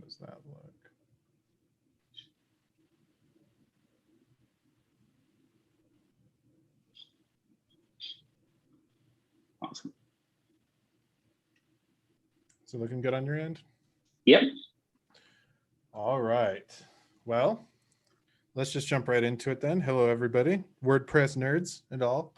does that look? Awesome. Is it looking good on your end? Yep. All right. Well, let's just jump right into it then. Hello, everybody, WordPress nerds and all.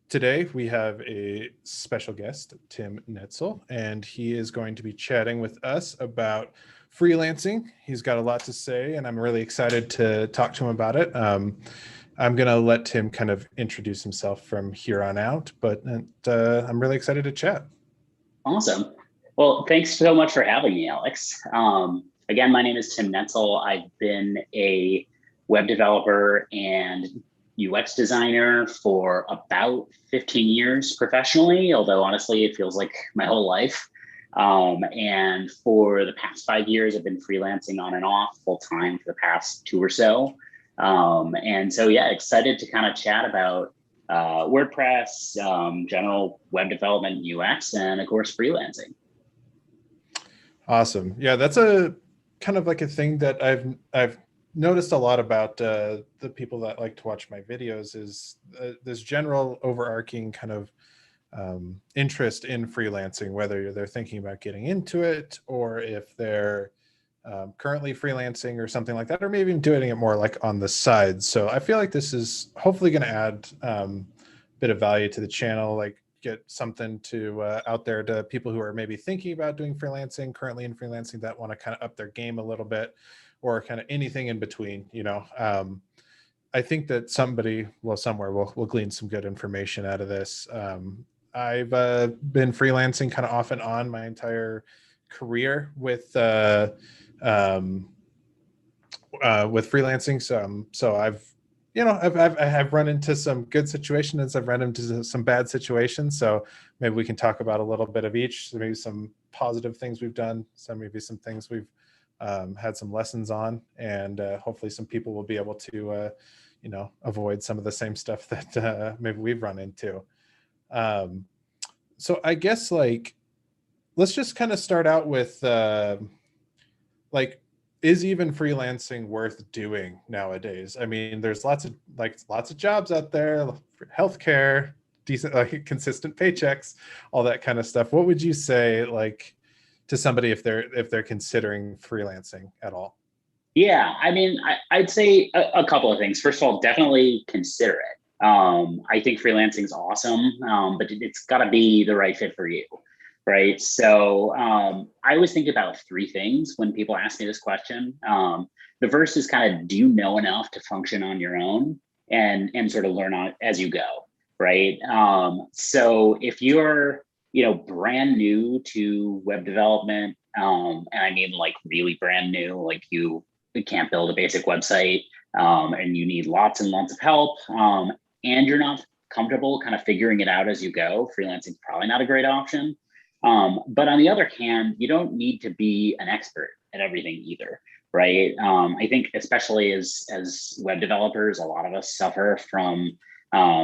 Today we have a special guest, Tim Noetzel, and he is going to be chatting with us about freelancing. He's got a lot to say, and I'm really excited to talk to him about it. I'm going to let Tim kind of introduce himself from here on out, but I'm really excited to chat. Awesome. Well, thanks so much for having me, Alex. Again, my name is Tim Noetzel. I've been a web developer and UX designer for about 15 years professionally, although honestly, it feels like my whole life. And for the past 5 years, I've been freelancing on and off full time for the past 2 or so. And so, yeah, excited to kind of chat about WordPress, general web development, UX, and of course, freelancing. Awesome. Yeah, that's a kind of like a thing that I've noticed a lot about the people that like to watch my videos is this general overarching kind of interest in freelancing, whether they're thinking about getting into it or if they're currently freelancing or something like that, or maybe even doing it more like on the side. So I feel like this is hopefully going to add a bit of value to the channel, like get something to out there to people who are maybe thinking about doing freelancing, currently in freelancing, that want to kind of up their game a little bit, or kind of anything in between, you know. I think that somebody, well, somewhere will glean some good information out of this. I've been freelancing kind of off and on my entire career with freelancing. So I've, you know, I've run into some good situations. I've run into some bad situations. So maybe we can talk about a little bit of each. So maybe some positive things we've done. Maybe some things we've had some lessons on, and hopefully some people will be able to, you know, avoid some of the same stuff that maybe we've run into. So I guess like, let's just kind of start out with like, is even freelancing worth doing nowadays? I mean, there's lots of jobs out there for healthcare, decent, like consistent paychecks, all that kind of stuff. What would you say like to somebody if they're considering freelancing at all? Yeah, I mean, I'd say a couple of things. First of all, definitely consider it. I think freelancing is awesome, but it's got to be the right fit for you, right? So I always think about 3 things when people ask me this question. The first is kind of, do you know enough to function on your own and sort of learn on as you go, right? So if you're, you know, brand new to web development, and I mean like really brand new, like you can't build a basic website, and you need lots and lots of help, and you're not comfortable kind of figuring it out as you go, freelancing is probably not a great option. But on the other hand, you don't need to be an expert at everything either, right? I think especially as web developers, a lot of us suffer from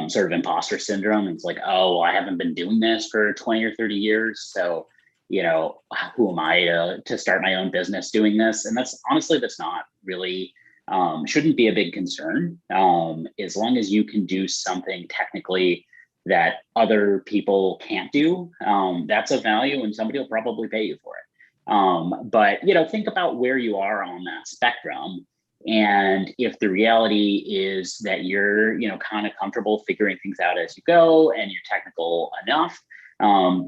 sort of imposter syndrome. It's like, oh, well, I haven't been doing this for 20 or 30 years, so you know, who am I to start my own business doing this? And that's honestly, that's not really, shouldn't be a big concern. As long as you can do something technically that other people can't do, that's of value and somebody will probably pay you for it. But, you know, think about where you are on that spectrum. And if the reality is that you're, you know, kind of comfortable figuring things out as you go and you're technical enough,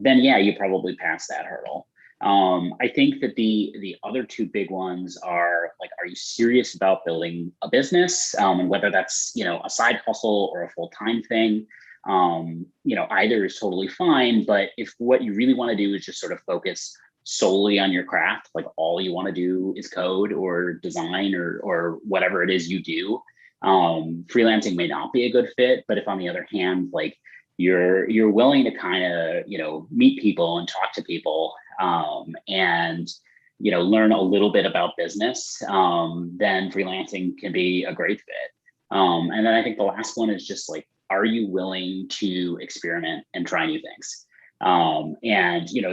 then yeah, you probably pass that hurdle. I think that the other 2 big ones are like, are you serious about building a business? And whether that's, you know, a side hustle or a full-time thing, you know, either is totally fine. But if what you really want to do is just sort of focus solely on your craft, like all you want to do is code or design or whatever it is you do, freelancing may not be a good fit. But if on the other hand, like you're willing to kind of, you know, meet people and talk to people, and you know, learn a little bit about business, then freelancing can be a great fit. And then I think the last one is just like, are you willing to experiment and try new things? And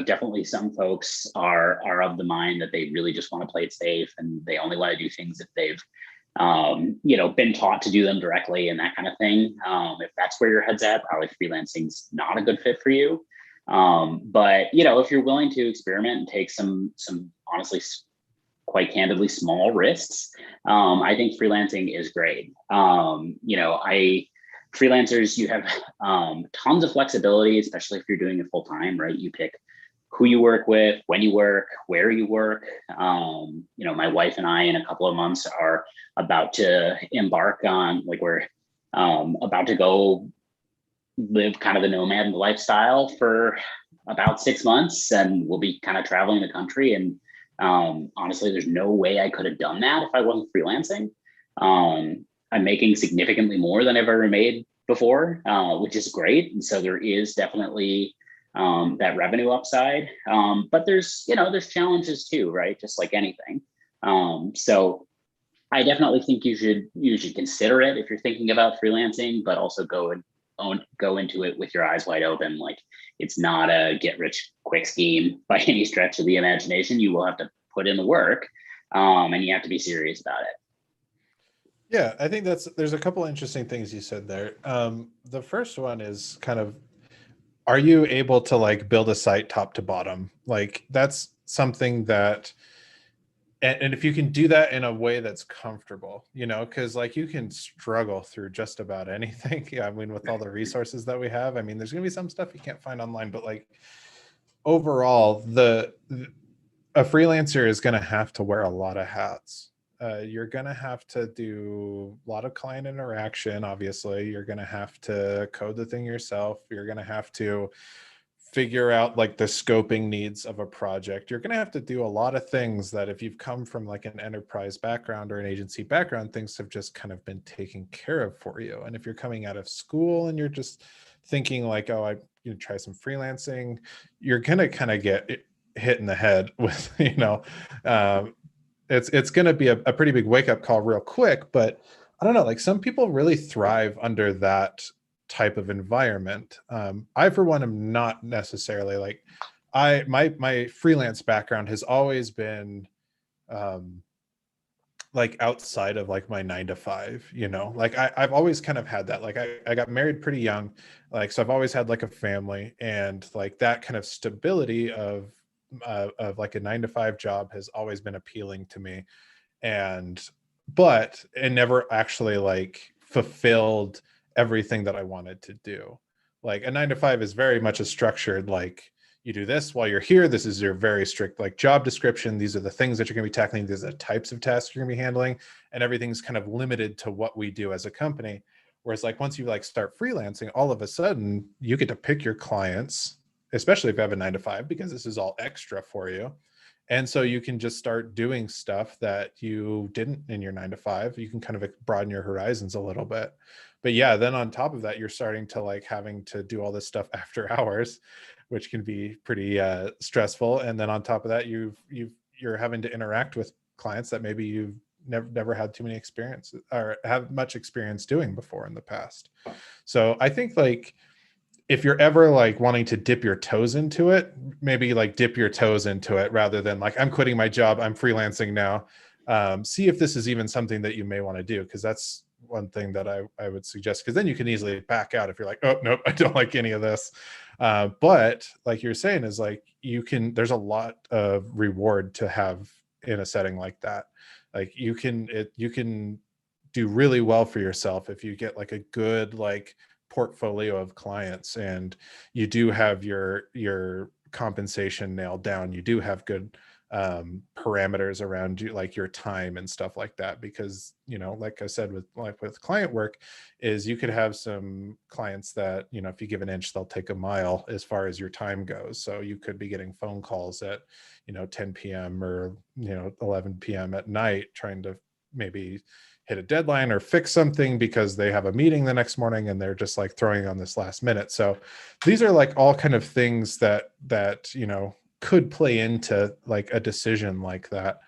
definitely some folks are of the mind that they really just want to play it safe, and they only want to do things if they've been taught to do them directly and that kind of thing. If that's where your head's at, probably freelancing's not a good fit for you. But if you're willing to experiment and take some honestly quite candidly small risks, I think freelancing is great. Freelancers, you have tons of flexibility, especially if you're doing it full time, right? You pick who you work with, when you work, where you work. My wife and I in a couple of months are about to embark on, like, we're about to go live kind of the nomad lifestyle for about 6 months, and we'll be kind of traveling the country. And honestly, there's no way I could have done that if I wasn't freelancing. I'm making significantly more than I've ever made before, which is great. And so there is definitely that revenue upside. But there's challenges too, right? Just like anything. So I definitely think you should consider it if you're thinking about freelancing, but also go into it with your eyes wide open. Like, it's not a get rich quick scheme by any stretch of the imagination. You will have to put in the work, and you have to be serious about it. Yeah, I think there's a couple interesting things you said there. The first one is kind of, are you able to like build a site top to bottom? Like, that's something that, and if you can do that in a way that's comfortable, because like you can struggle through just about anything. Yeah, I mean, with all the resources that we have, I mean, there's gonna be some stuff you can't find online, but like overall, a freelancer is gonna have to wear a lot of hats. You're going to have to do a lot of client interaction. Obviously, you're going to have to code the thing yourself. You're going to have to figure out like the scoping needs of a project. You're going to have to do a lot of things that if you've come from like an enterprise background or an agency background, things have just kind of been taken care of for you. And if you're coming out of school and you're just thinking like, oh, I'm going to try some freelancing, you're going to kind of get hit in the head with, it's going to be a pretty big wake up call real quick. But I don't know, like some people really thrive under that type of environment. I, for one, am not necessarily like, my freelance background has always been like outside of like my 9 to 5, like I've always kind of had that, like I got married pretty young, like, so I've always had like a family, and like that kind of stability of like a 9 to 5 job has always been appealing to me. But it never actually like fulfilled everything that I wanted to do. Like a 9 to 5 is very much a structured, like, you do this while you're here. This is your very strict like job description. These are the things that you're going to be tackling. These are the types of tasks you're going to be handling, and everything's kind of limited to what we do as a company. Whereas like once you like start freelancing, all of a sudden you get to pick your clients, especially if you have a 9 to 5, because this is all extra for you. And so you can just start doing stuff that you didn't in your 9 to 5. You can kind of broaden your horizons a little bit. But yeah, then on top of that, you're starting to like having to do all this stuff after hours, which can be pretty stressful. And then on top of that, you're having to interact with clients that maybe you've never had too many experience or have much experience doing before in the past. So I think like, if you're ever like wanting to dip your toes into it, maybe like dip your toes into it rather than like, I'm quitting my job, I'm freelancing now. See if this is even something that you may want to do, because that's one thing that I would suggest, because then you can easily back out if you're like, oh, nope, I don't like any of this. But like you're saying is like, there's a lot of reward to have in a setting like that. Like you can do really well for yourself if you get like a good like portfolio of clients, and you do have your compensation nailed down. You do have good parameters around you, like your time and stuff like that, because like I said, with client work, is you could have some clients that if you give an inch they'll take a mile as far as your time goes. So you could be getting phone calls at 10 p.m. or 11 p.m. at night trying to maybe hit a deadline or fix something because they have a meeting the next morning and they're just like throwing on this last minute. So these are like all kind of things that could play into like a decision like that.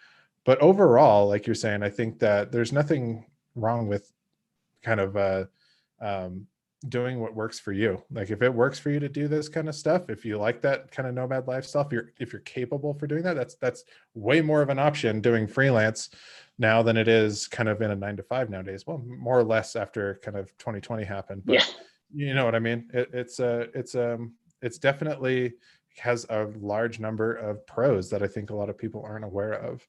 But overall, like you're saying, I think that there's nothing wrong with kind of doing what works for you. Like if it works for you to do this kind of stuff, if you like that kind of nomad lifestyle, if you're capable for doing that, that's way more of an option doing freelance now than it is kind of in a 9 to 5 nowadays. Well, more or less after kind of 2020 happened, Yeah. but you know what I mean? It's definitely has a large number of pros that I think a lot of people aren't aware of.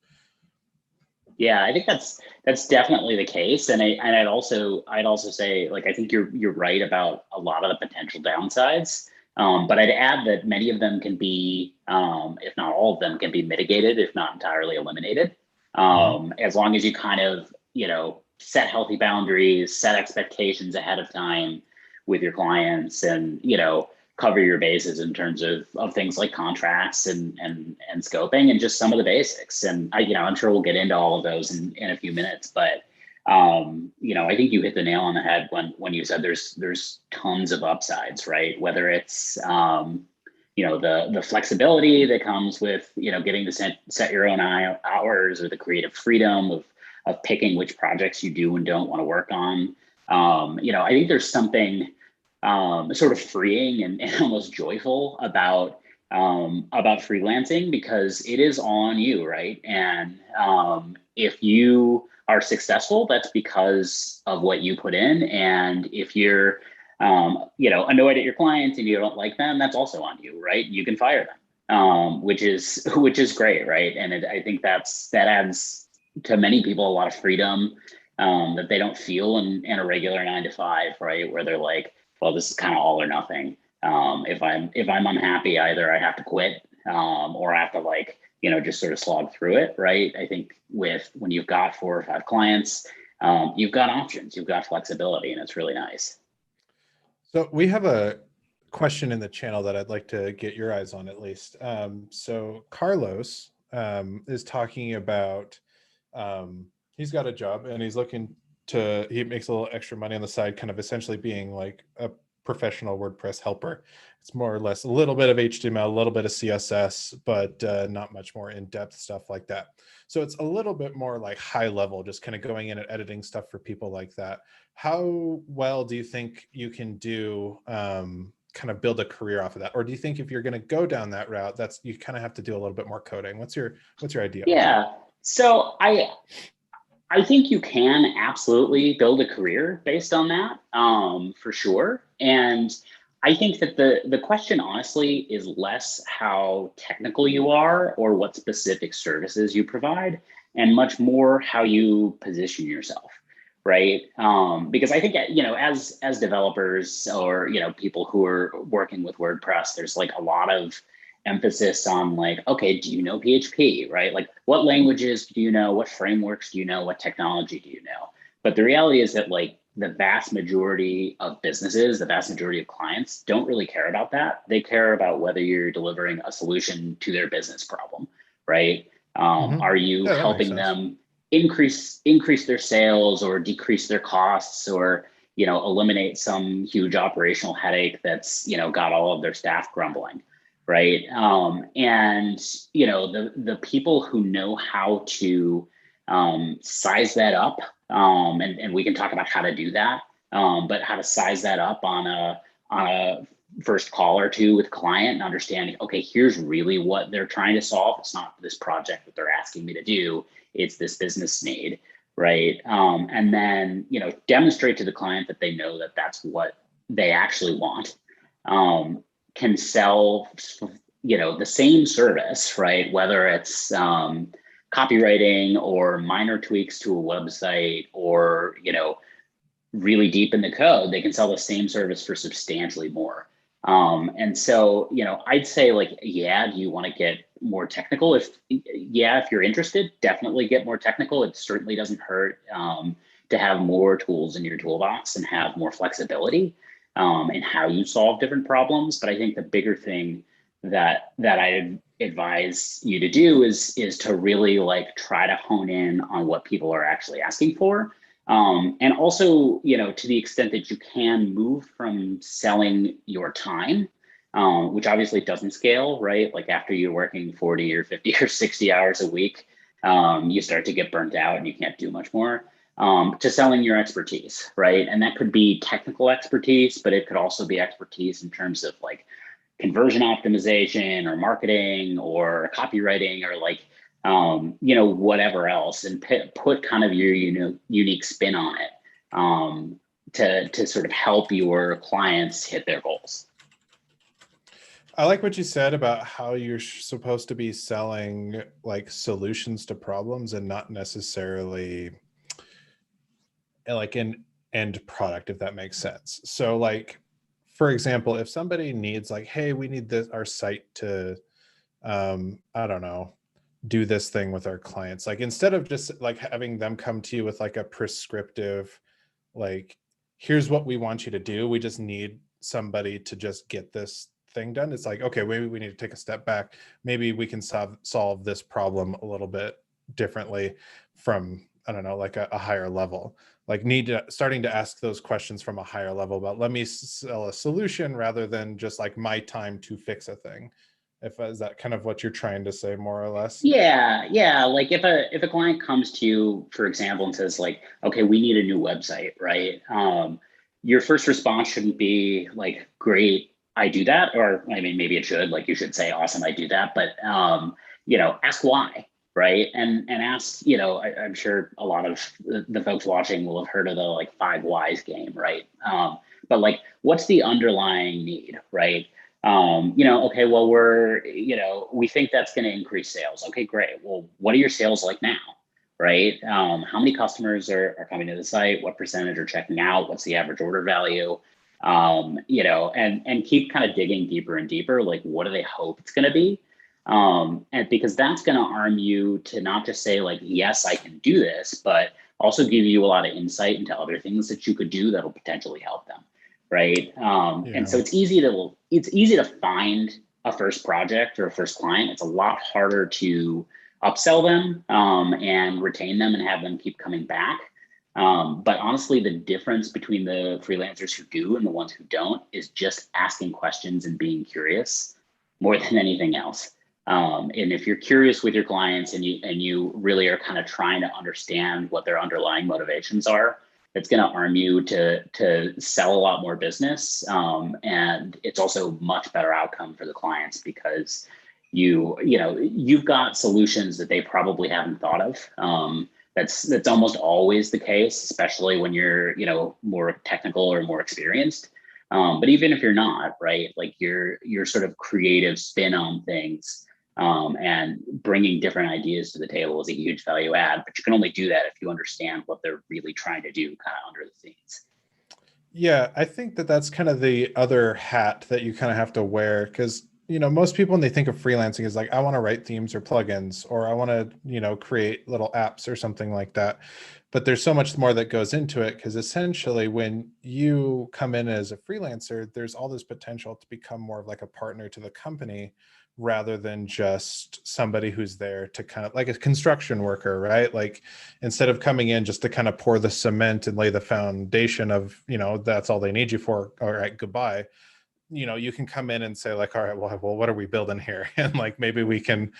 Yeah, I think that's definitely the case, and I'd also say, like, I think you're right about a lot of the potential downsides, but I'd add that many of them can be, if not all of them, can be mitigated, if not entirely eliminated, Mhm. as long as you kind of set healthy boundaries, set expectations ahead of time with your clients, and cover your bases in terms of things like contracts and scoping and just some of the basics. And I'm sure we'll get into all of those in a few minutes, but I think you hit the nail on the head when you said there's tons of upsides, right? Whether it's the flexibility that comes with getting to set your own hours, or the creative freedom of picking which projects you do and don't want to work on. I think there's something sort of freeing and almost joyful about freelancing, because it is all on you, right? And if you are successful, that's because of what you put in. And if you're annoyed at your clients and you don't like them, that's also on you, right? You can fire them, which is great, right? And I think that adds to many people a lot of freedom that they don't feel in a regular 9 to 5, right? Where they're like, well, this is kind of all or nothing. If I'm unhappy, either I have to quit, or I have to just sort of slog through it, right? I think when you've got 4 or 5 clients, you've got options, you've got flexibility, and it's really nice. So we have a question in the channel that I'd like to get your eyes on at least. So Carlos is talking about he's got a job and he's looking he makes a little extra money on the side, kind of essentially being like a professional WordPress helper. It's more or less a little bit of HTML, a little bit of CSS, but not much more in-depth stuff like that. So it's a little bit more like high level, just kind of going in and editing stuff for people like that. How well do you think you can do kind of build a career off of that? Or do you think if you're going to go down that route, you kind of have to do a little bit more coding? What's your idea on that? Yeah. So I think you can absolutely build a career based on that, for sure. And I think that the question, honestly, is less how technical you are or what specific services you provide, and much more how you position yourself, right? Because I think as developers, or people who are working with WordPress, there's like a lot of emphasis on like, okay, do you know PHP, right? Like, what languages do you know? What frameworks do you know? What technology do you know? But the reality is that, like, the vast majority of businesses, the vast majority of clients don't really care about that. They care about whether you're delivering a solution to their business problem, right? Mm-hmm. Are you Yeah, that makes helping sense. them increase their sales, or decrease their costs, or eliminate some huge operational headache that's got all of their staff grumbling, right? And the people who know how to size that up, and we can talk about how to do that, but how to size that up on a first call or two with client, and understanding, okay, here's really what they're trying to solve. It's not this project that they're asking me to do, it's this business need, right? And then demonstrate to the client that they know that that's what they actually want. Can sell the same service, right? Whether it's copywriting, or minor tweaks to a website, or really deep in the code, they can sell the same service for substantially more. And so I'd say, like, yeah, do you want to get more technical? If you're interested, definitely get more technical. It certainly doesn't hurt to have more tools in your toolbox and have more flexibility in how you solve different problems. But I think the bigger thing that I advise you to do is to really, like, try to hone in on what people are actually asking for. And also, to the extent that you can, move from selling your time, which obviously doesn't scale, right? Like, after you're working 40 or 50 or 60 hours a week, you start to get burnt out and you can't do much more. to selling your expertise, right? And that could be technical expertise, but it could also be expertise in terms of like conversion optimization or marketing or copywriting or like whatever else, and put kind of your unique spin on it, to sort of help your clients hit their goals. I like what you said about how you're supposed to be selling like solutions to problems and not necessarily like an end product, if that makes sense. So like, for example, if somebody needs like, hey, we need this, our site to, I don't know, do this thing with our clients. Like instead of just like having them come to you with like a prescriptive, like, here's what we want you to do. We just need somebody to just get this thing done. It's like, okay, maybe we need to take a step back. Maybe we can solve this problem a little bit differently from, I don't know, like a higher level. Like starting to ask those questions from a higher level about let me sell a solution rather than just like my time to fix a thing. Is that kind of what you're trying to say more or less? Yeah. Like if a client comes to you, for example, and says like, okay, we need a new website, right? Your first response shouldn't be like, great, I do that. Or I mean, maybe it should, like you should say, awesome, I do that. But ask why, right? And ask, I'm sure a lot of the folks watching will have heard of the like 5 whys game, right? But like, what's the underlying need, right? Okay, well, we think that's going to increase sales. Okay, great. Well, what are your sales like now? Right? How many customers are coming to the site? What percentage are checking out? What's the average order value? And keep kind of digging deeper and deeper. Like, what do they hope it's going to be? And because that's going to arm you to not just say like, yes, I can do this, but also give you a lot of insight into other things that you could do that'll potentially help them. Right. And so it's easy to find a first project or a first client. It's a lot harder to upsell them, and retain them and have them keep coming back. But honestly, the difference between the freelancers who do and the ones who don't is just asking questions and being curious more than anything else. And if you're curious with your clients and you really are kind of trying to understand what their underlying motivations are, it's going to arm you to sell a lot more business. And it's also much better outcome for the clients because you've got solutions that they probably haven't thought of. That's almost always the case, especially when you're more technical or more experienced. But even if you're not, right, like your sort of creative spin on things, and bringing different ideas to the table is a huge value add, but you can only do that if you understand what they're really trying to do kind of under the scenes. Yeah, I think that that's kind of the other hat that you kind of have to wear because, most people when they think of freelancing is like, I want to write themes or plugins, or I want to, create little apps or something like that. But there's so much more that goes into it because essentially when you come in as a freelancer, there's all this potential to become more of like a partner to the company rather than just somebody who's there to kind of like a construction worker, right? Like instead of coming in just to kind of pour the cement and lay the foundation of, that's all they need you for. All right, goodbye. You can come in and say like, all right, well, what are we building here? And like, maybe we can,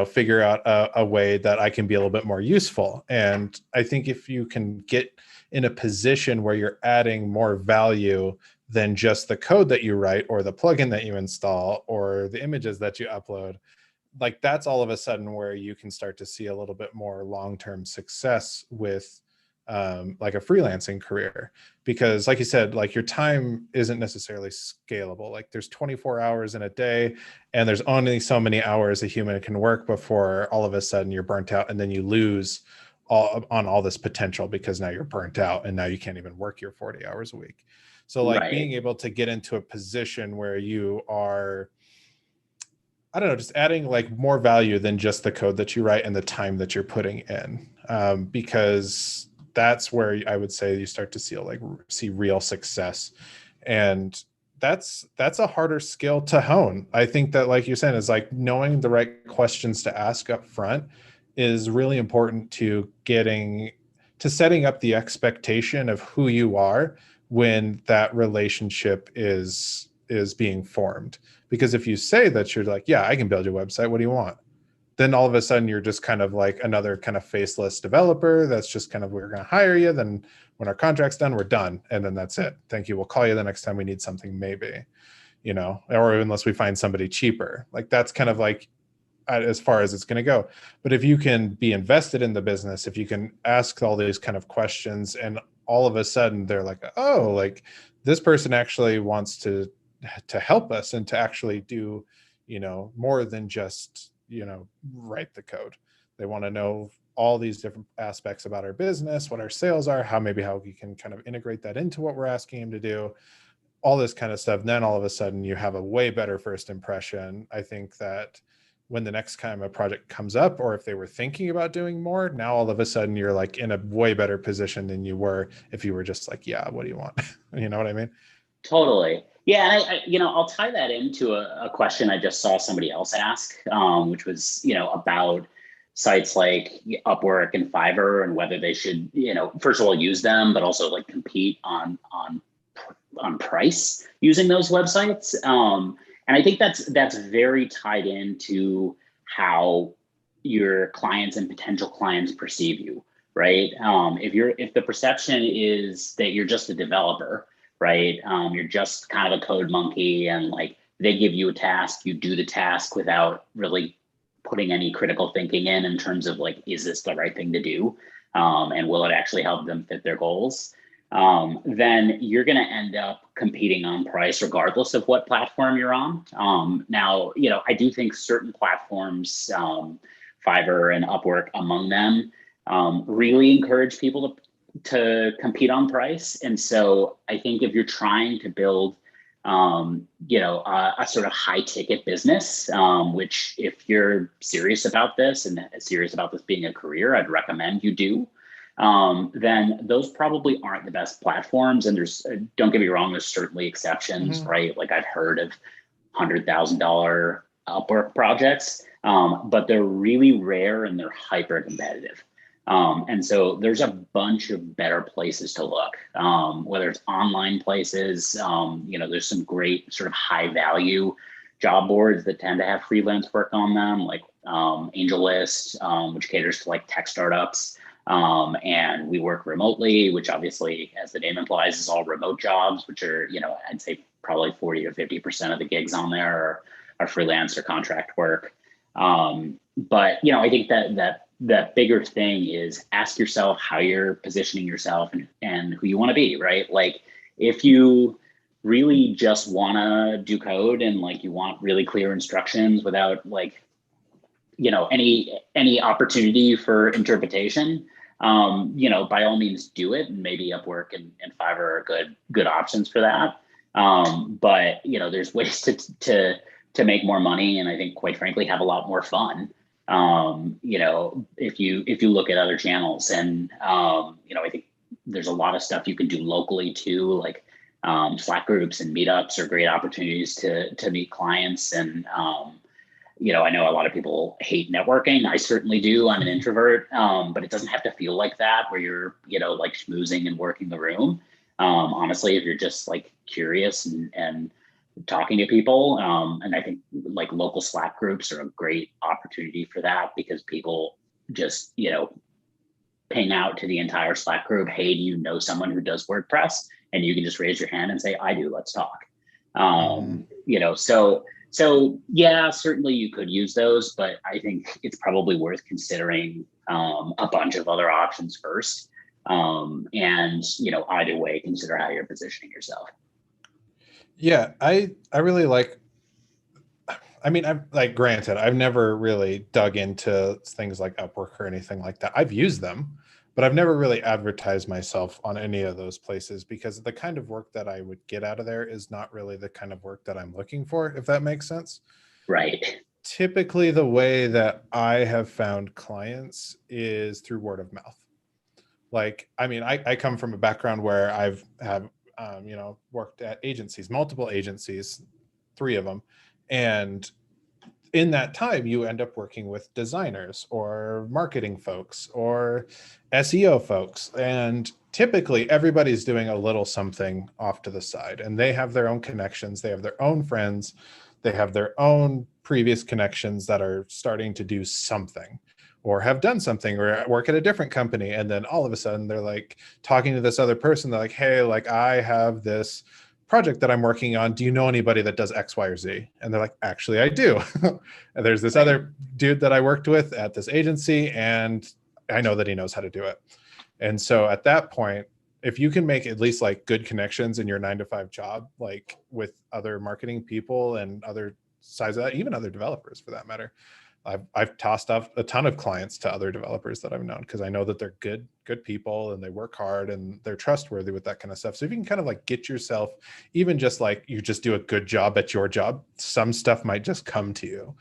figure out a way that I can be a little bit more useful. And I think if you can get in a position where you're adding more value than just the code that you write or the plugin that you install or the images that you upload, like that's all of a sudden where you can start to see a little bit more long-term success with like a freelancing career. Because like you said, like your time isn't necessarily scalable. Like there's 24 hours in a day and there's only so many hours a human can work before all of a sudden you're burnt out and then you lose all this potential because now you're burnt out and now you can't even work your 40 hours a week. So like being Right. able to get into a position where you are, I don't know, just adding like more value than just the code that you write and the time that you're putting in, because that's where I would say you start to see real success, and that's a harder skill to hone. I think that, like you're saying, is like knowing the right questions to ask up front is really important to setting up the expectation of who you are when that relationship is being formed. Because if you say that you're like, yeah, I can build your website, what do you want? then all of a sudden you're just kind of like another kind of faceless developer that's just kind of, we're going to hire you, then when our contract's done, we're done, and then that's it, thank you, we'll call you the next time we need something, maybe, you know, or unless we find somebody cheaper. Like that's kind of like as far as it's going to go. But if you can be invested in the business, if you can ask all these kind of questions, and all of a sudden they're like, oh, like this person actually wants to help us and to actually do, you know, more than just, you know, write the code. They want to know all these different aspects about our business, what our sales are, how we can kind of integrate that into what we're asking them to do, all this kind of stuff. And then all of a sudden you have a way better first impression. I think that when the next time a project comes up, or if they were thinking about doing more, now all of a sudden you're like in a way better position than you were if you were just like, yeah, what do you want? You know what I mean? Totally. Yeah, you know, I'll tie that into a question I just saw somebody else ask, which was, you know, about sites like Upwork and Fiverr and whether they should, you know, first of all use them, but also like compete on price using those websites. And I think that's very tied into how your clients and potential clients perceive you, right? If the perception is that you're just a developer, right? You're just kind of a code monkey, and like they give you a task, you do the task without really putting any critical thinking in terms of like, is this the right thing to do? And will it actually help them fit their goals? Then you're going to end up competing on price regardless of what platform you're on. Now, you know, I do think certain platforms, Fiverr and Upwork among them, really encourage people to compete on price. And so I think if you're trying to build, you know, a sort of high ticket business, which if you're serious about this and serious about this being a career, I'd recommend you do. Then those probably aren't the best platforms. And there's, don't get me wrong, there's certainly exceptions, right? Like I've heard of $100,000 Upwork projects, but they're really rare and they're hyper competitive. And so there's a bunch of better places to look, whether it's online places, you know, there's some great sort of high value job boards that tend to have freelance work on them, like AngelList, which caters to like tech startups. And we work remotely, which obviously, as the name implies, is all remote jobs, which are, you know, I'd say probably 40 or 50% of the gigs on there are freelance or contract work. But, you know, I think that bigger thing is ask yourself how you're positioning yourself and who you want to be, right? Like if you really just want to do code and like you want really clear instructions without like, you know, any opportunity for interpretation, you know, by all means do it. And maybe Upwork and Fiverr are good options for that. But you know, there's ways to make more money, and I think quite frankly have a lot more fun. You know, if you look at other channels, and you know, I think there's a lot of stuff you can do locally too, like Slack groups and meetups are great opportunities to meet clients. And you know, I know a lot of people hate networking. I certainly do. I'm an introvert, but it doesn't have to feel like that where you're, you know, like schmoozing and working the room. Honestly, if you're just like curious and talking to people, and I think like local Slack groups are a great opportunity for that, because people just, you know, ping out to the entire Slack group, hey, do you know someone who does WordPress? And you can just raise your hand and say, I do, let's talk. You know, so yeah, certainly you could use those, but I think it's probably worth considering a bunch of other options first. And, you know, either way, consider how you're positioning yourself. Yeah, I really like, I mean, I've like, granted, I've never really dug into things like Upwork or anything like that. I've used them, but I've never really advertised myself on any of those places, because the kind of work that I would get out of there is not really the kind of work that I'm looking for, if that makes sense. Right. Typically, the way that I have found clients is through word of mouth. Like, I mean, I come from a background where I've have you know, worked at agencies, multiple agencies, 3 of them, and in that time, you end up working with designers or marketing folks or SEO folks. And typically everybody's doing a little something off to the side, and they have their own connections. They have their own friends. They have their own previous connections that are starting to do something or have done something or work at a different company. And then all of a sudden they're like talking to this other person. They're like, hey, like I have this project that I'm working on. Do you know anybody that does X, Y, or Z? And they're like, actually, I do. And there's this other dude that I worked with at this agency, and I know that he knows how to do it. And so at that point, if you can make at least like good connections in your 9-to-5 job, like with other marketing people and other sides of that, even other developers for that matter, I've tossed off a ton of clients to other developers that I've known because I know that they're good people and they work hard and they're trustworthy with that kind of stuff. So if you can kind of like get yourself, even just like you just do a good job at your job, some stuff might just come to you.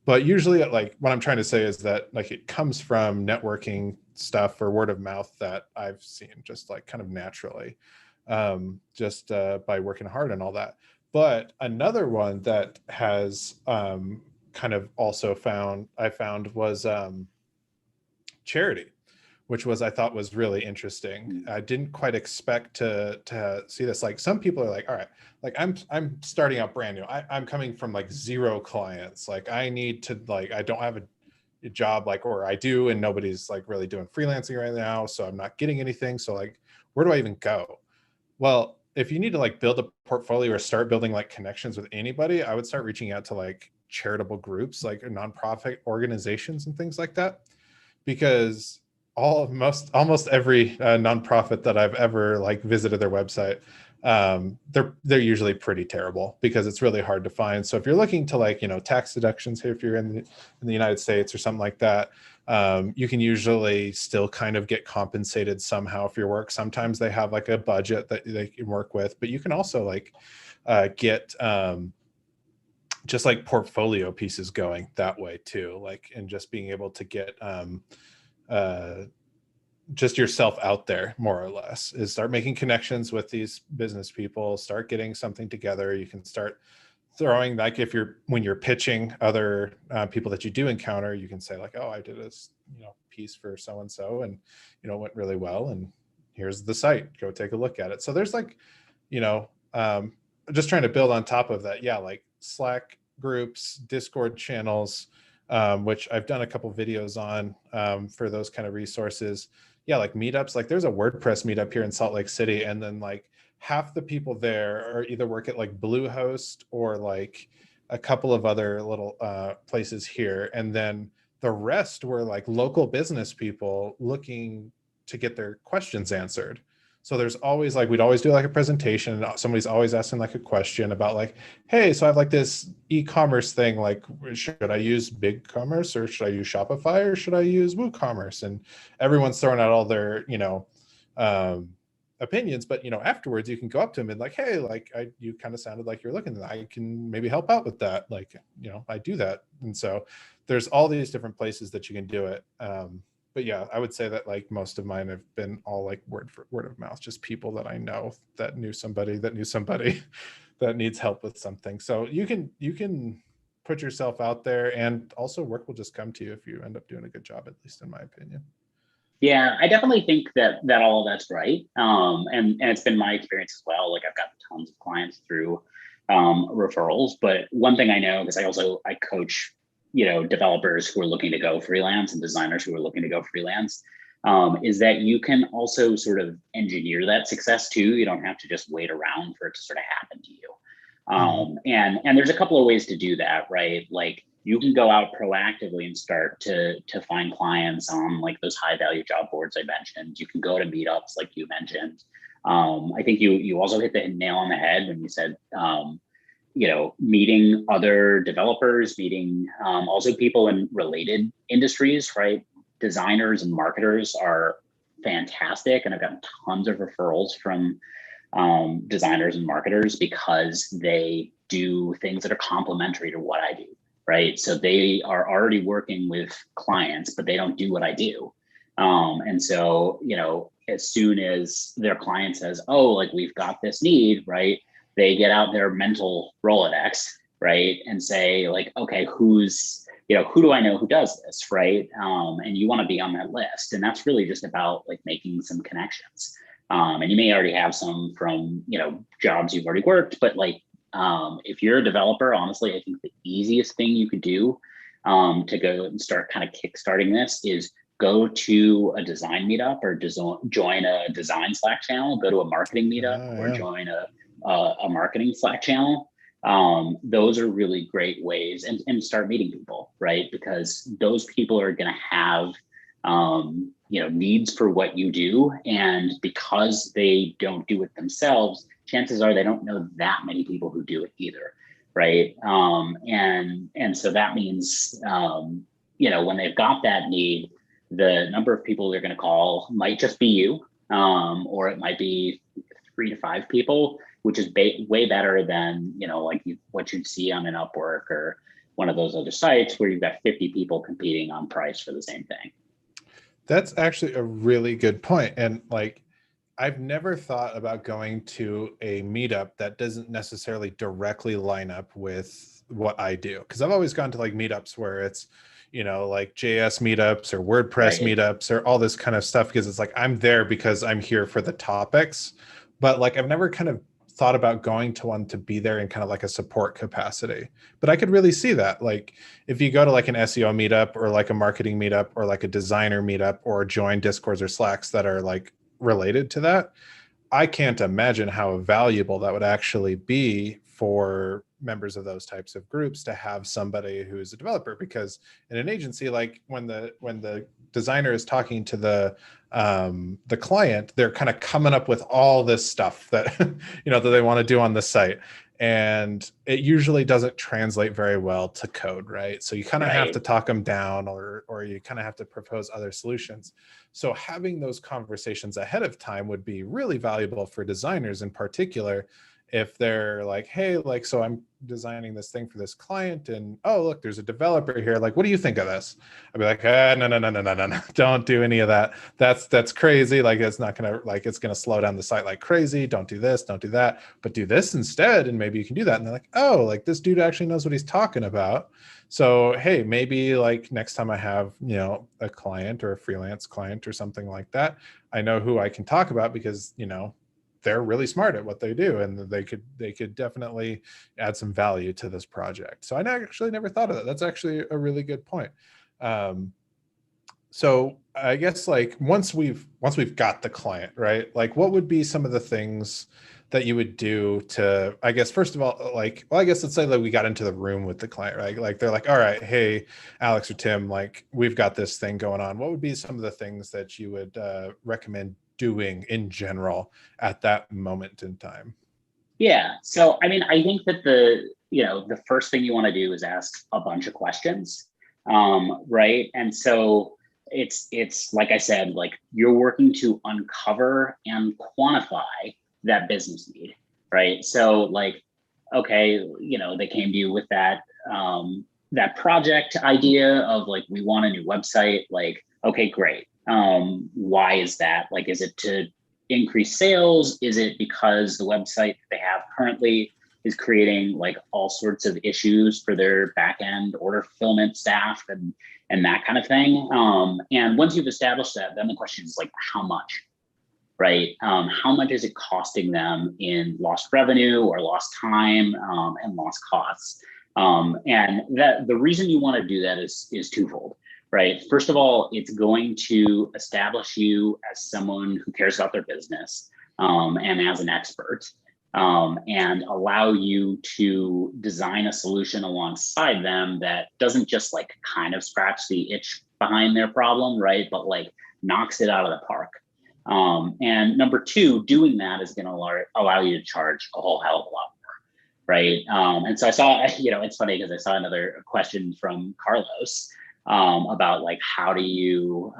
But usually like what I'm trying to say is that like it comes from networking stuff or word of mouth that I've seen just like kind of naturally, just by working hard and all that. But another one that has kind of also I found was charity, which was I thought was really interesting. I didn't quite expect to see this. Like some people are like, all right, like I'm starting out brand new. I'm coming from like 0 clients. Like I need to like I don't have a job like, or I do, and nobody's like really doing freelancing right now, so I'm not getting anything. So like, where do I even go? Well, if you need to like build a portfolio or start building like connections with anybody, I would start reaching out to like charitable groups, like nonprofit organizations and things like that, because almost every nonprofit that I've ever like visited their website, they're usually pretty terrible because it's really hard to find. So if you're looking to like, tax deductions here, if you're in the United States or something like that, you can usually still kind of get compensated somehow for your work. Sometimes they have like a budget that they can work with, but you can also like get just like portfolio pieces going that way too, like, and just being able to get just yourself out there more or less, is start making connections with these business people, start getting something together. You can start throwing, like when you're pitching other people that you do encounter, you can say like, oh, I did this piece for so-and-so and it went really well, and here's the site, go take a look at it. So there's like just trying to build on top of that. Yeah, like Slack groups, Discord channels, which I've done a couple videos on for those kind of resources. Yeah, like meetups, like there's a WordPress meetup here in Salt Lake City, and then like half the people there are either work at like Bluehost or like a couple of other little places here, and then the rest were like local business people looking to get their questions answered. So there's always like, we'd always do like a presentation and somebody's always asking like a question about like, hey, so I have like this e-commerce thing, like should I use BigCommerce or should I use Shopify or should I use WooCommerce? And everyone's throwing out all their, opinions, but afterwards you can go up to them and like, hey, like you kind of sounded like you're looking, I can maybe help out with that. Like, I do that. And so there's all these different places that you can do it. But yeah, I would say that like most of mine have been all like word of mouth, just people that I know that knew somebody that knew somebody that needs help with something. So you can put yourself out there, and also work will just come to you if you end up doing a good job, at least in my opinion. Yeah, I definitely think that all of that's right. And it's been my experience as well. Like I've got tons of clients through referrals, but one thing I know, because I coach, developers who are looking to go freelance and designers who are looking to go freelance, is that you can also sort of engineer that success too. You don't have to just wait around for it to sort of happen to you. And there's a couple of ways to do that, right? Like you can go out proactively and start to find clients on like those high value job boards I mentioned. You can go to meetups like you mentioned. I think you also hit the nail on the head when you said, meeting other developers, meeting also people in related industries, right? Designers and marketers are fantastic. And I've gotten tons of referrals from designers and marketers because they do things that are complementary to what I do, right? So they are already working with clients, but they don't do what I do. And so, as soon as their client says, oh, like we've got this need, right? They get out their mental Rolodex, right? And say like, okay, who do I know who does this, right? And you want to be on that list. And that's really just about like making some connections. And you may already have some from, jobs you've already worked, but like, if you're a developer, honestly, I think the easiest thing you could do to go and start kind of kickstarting this is go to a design meetup or join a design Slack channel, go to a marketing meetup or Yeah. join a marketing Slack channel. Those are really great ways and start meeting people, right? Because those people are going to have, needs for what you do. And because they don't do it themselves, chances are they don't know that many people who do it either. Right. And so that means, when they've got that need, the number of people they're going to call might just be you, or it might be 3 to 5 people, which is way better than, what you'd see on an Upwork or one of those other sites where you've got 50 people competing on price for the same thing. That's actually a really good point. And like, I've never thought about going to a meetup that doesn't necessarily directly line up with what I do. Because I've always gone to like meetups where it's, like JS meetups or WordPress Right. meetups or all this kind of stuff, because it's like I'm there because I'm here for the topics. But like I've never kind of thought about going to one to be there in kind of like a support capacity. But I could really see that. Like if you go to like an SEO meetup or like a marketing meetup or like a designer meetup or join Discords or Slacks that are like related to that, I can't imagine how valuable that would actually be for members of those types of groups to have somebody who's a developer. Because in an agency, like when the designer is talking to the client, they're kind of coming up with all this stuff that that they want to do on the site, and it usually doesn't translate very well to code, right? So you kind of have to Right. talk them down, or you kind of have to propose other solutions. So having those conversations ahead of time would be really valuable for designers in particular. If they're like, hey, like, so I'm designing this thing for this client, and oh, look, there's a developer here. Like, what do you think of this? I'd be like, no, no, no, no, no, no, no, don't do any of that. That's crazy. Like, it's not gonna, like, it's gonna slow down the site like crazy. Don't do this, don't do that, but do this instead, and maybe you can do that. And they're like, oh, like this dude actually knows what he's talking about. So, hey, maybe like next time I have, a client or a freelance client or something like that, I know who I can talk about because, they're really smart at what they do, and they could definitely add some value to this project. So I actually never thought of that. That's actually a really good point. So I guess like once we've got the client, right? Like what would be some of the things that you would do to, I guess, first of all, like, well, I guess let's say that we got into the room with the client, right? Like they're like, all right, hey, Alex or Tim, like we've got this thing going on. What would be some of the things that you would recommend doing in general at that moment in time? Yeah. So, I mean, I think that the first thing you want to do is ask a bunch of questions. Right. And so it's like I said, like you're working to uncover and quantify that business need. Right. So like, okay, they came to you with that project idea of like, we want a new website. Like, okay, great. Why is that? Like, is it to increase sales? Is it because the website they have currently is creating like all sorts of issues for their back end order fulfillment staff and that kind of thing? And once you've established that, then the question is like, how much, right? How much is it costing them in lost revenue or lost time and lost costs? And that the reason you want to do that is twofold, right? First of all, it's going to establish you as someone who cares about their business and as an expert, and allow you to design a solution alongside them that doesn't just like kind of scratch the itch behind their problem, right? But like knocks it out of the park. And number two, doing that is going to allow you to charge a whole hell of a lot more, right? And so I saw, it's funny because I saw another question from Carlos about like how do you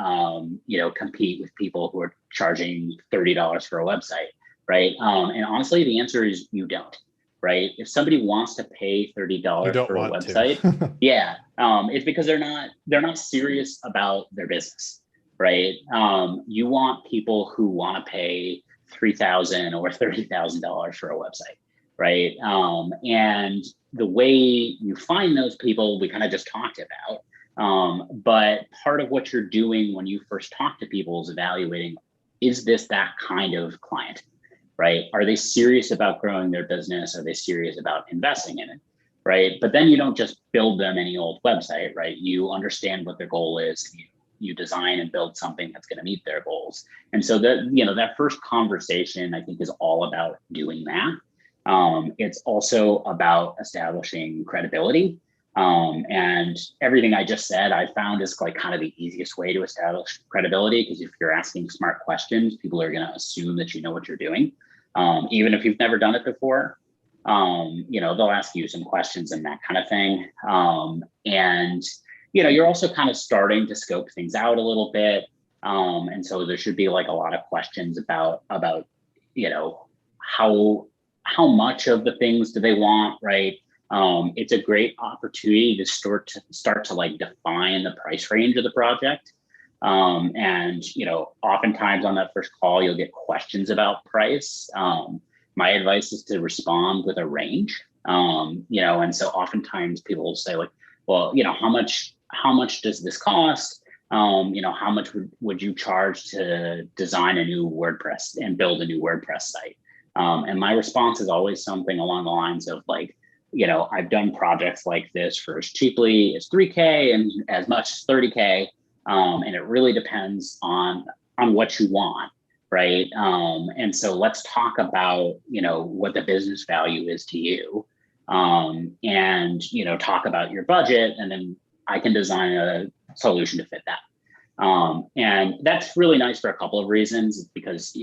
compete with people who are charging $30 for a website, right? And honestly, the answer is you don't, right? If somebody wants to pay You $30 don't for a want to. website, yeah, it's because they're not serious about their business, right? You want people who want to pay $3,000 or $30,000 for a website, right? And the way you find those people, we kind of just talked about. But part of what you're doing when you first talk to people is evaluating, is this that kind of client, right? Are they serious about growing their business? Are they serious about investing in it, right? But then you don't just build them any old website, right? You understand what their goal is. You design and build something that's going to meet their goals. And so that, that first conversation, I think, is all about doing that. It's also about establishing credibility. And everything I just said, I found is like kind of the easiest way to establish credibility, because if you're asking smart questions, people are going to assume that you know what you're doing, even if you've never done it before. They'll ask you some questions and that kind of thing. And you're also kind of starting to scope things out a little bit. And so there should be like a lot of questions about how much of the things do they want, right? It's a great opportunity to start to like define the price range of the project. And oftentimes on that first call, you'll get questions about price. My advice is to respond with a range. And so oftentimes people will say like, well, how much does this cost? How much would you charge to design a new WordPress and build a new WordPress site? And my response is always something along the lines of like, I've done projects like this for as cheaply as 3K and as much as 30K. And it really depends on what you want, right? And so let's talk about, what the business value is to you. And, talk about your budget, and then I can design a solution to fit that. And that's really nice for a couple of reasons, because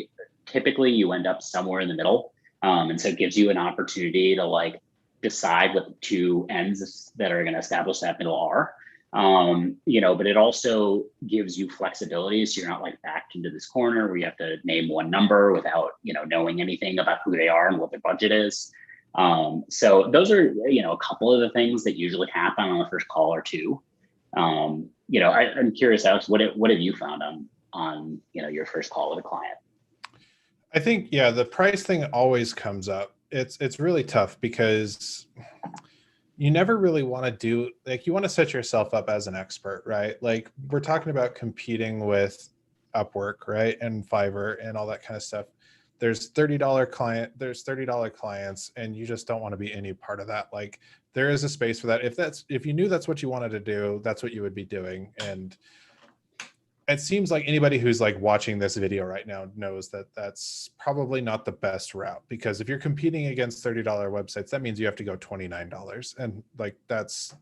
typically you end up somewhere in the middle. And so it gives you an opportunity to like decide what the two ends that are going to establish that middle are. But it also gives you flexibility. So you're not like backed into this corner where you have to name one number without, knowing anything about who they are and what their budget is. So those are, a couple of the things that usually happen on the first call or two. I'm curious, Alex, what have you found on your first call with a client? I think, yeah, the price thing always comes up. It's really tough because you never really want to do, like, you want to set yourself up as an expert, right? Like, we're talking about competing with Upwork, right? And Fiverr and all that kind of stuff. There's $30 clients, and you just don't want to be any part of that. Like, there is a space for that. If you knew that's what you wanted to do, that's what you would be doing. And it seems like anybody who's like watching this video right now knows that that's probably not the best route, because if you're competing against $30 websites, that means you have to go $29. And like, that's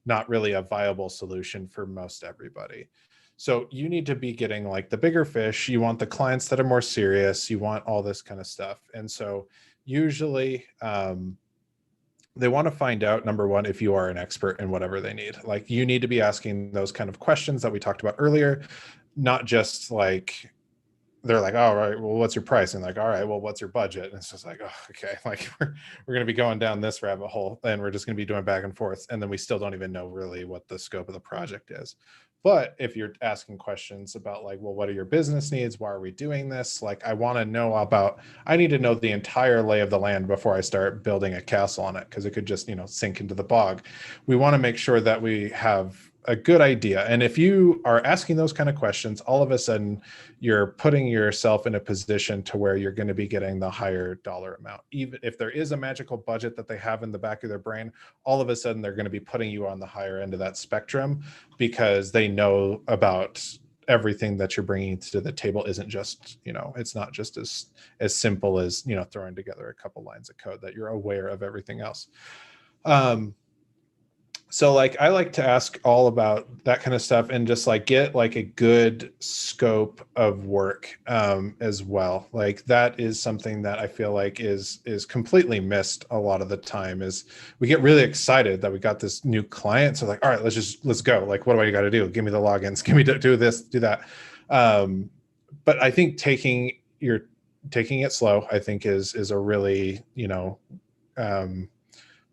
not really a viable solution for most everybody. So you need to be getting like the bigger fish. You want the clients that are more serious. You want all this kind of stuff. And so usually, they want to find out, number one, if you are an expert in whatever they need. Like, you need to be asking those kind of questions that we talked about earlier, not just like, they're like, all right, well, what's your price? And like, all right, well, what's your budget? And it's just like, oh, okay, like we're going to be going down this rabbit hole, and we're just going to be doing back and forth. And then we still don't even know really what the scope of the project is. But if you're asking questions about like, well, what are your business needs? Why are we doing this? Like, I need to know the entire lay of the land before I start building a castle on it, because it could just, sink into the bog. We want to make sure that we have a good idea. And if you are asking those kind of questions, all of a sudden you're putting yourself in a position to where you're going to be getting the higher dollar amount. Even if there is a magical budget that they have in the back of their brain, all of a sudden they're going to be putting you on the higher end of that spectrum, because they know about everything that you're bringing to the table isn't just, it's not just as simple as, throwing together a couple lines of code, that you're aware of everything else. So like, I like to ask all about that kind of stuff, and just like get like a good scope of work as well. Like, that is something that I feel like is completely missed a lot of the time. Is we get really excited that we got this new client. So like, all right, let's go. Like, what do I got to do? Give me the logins, give me do this, do that. But I think taking it slow, I think is a really,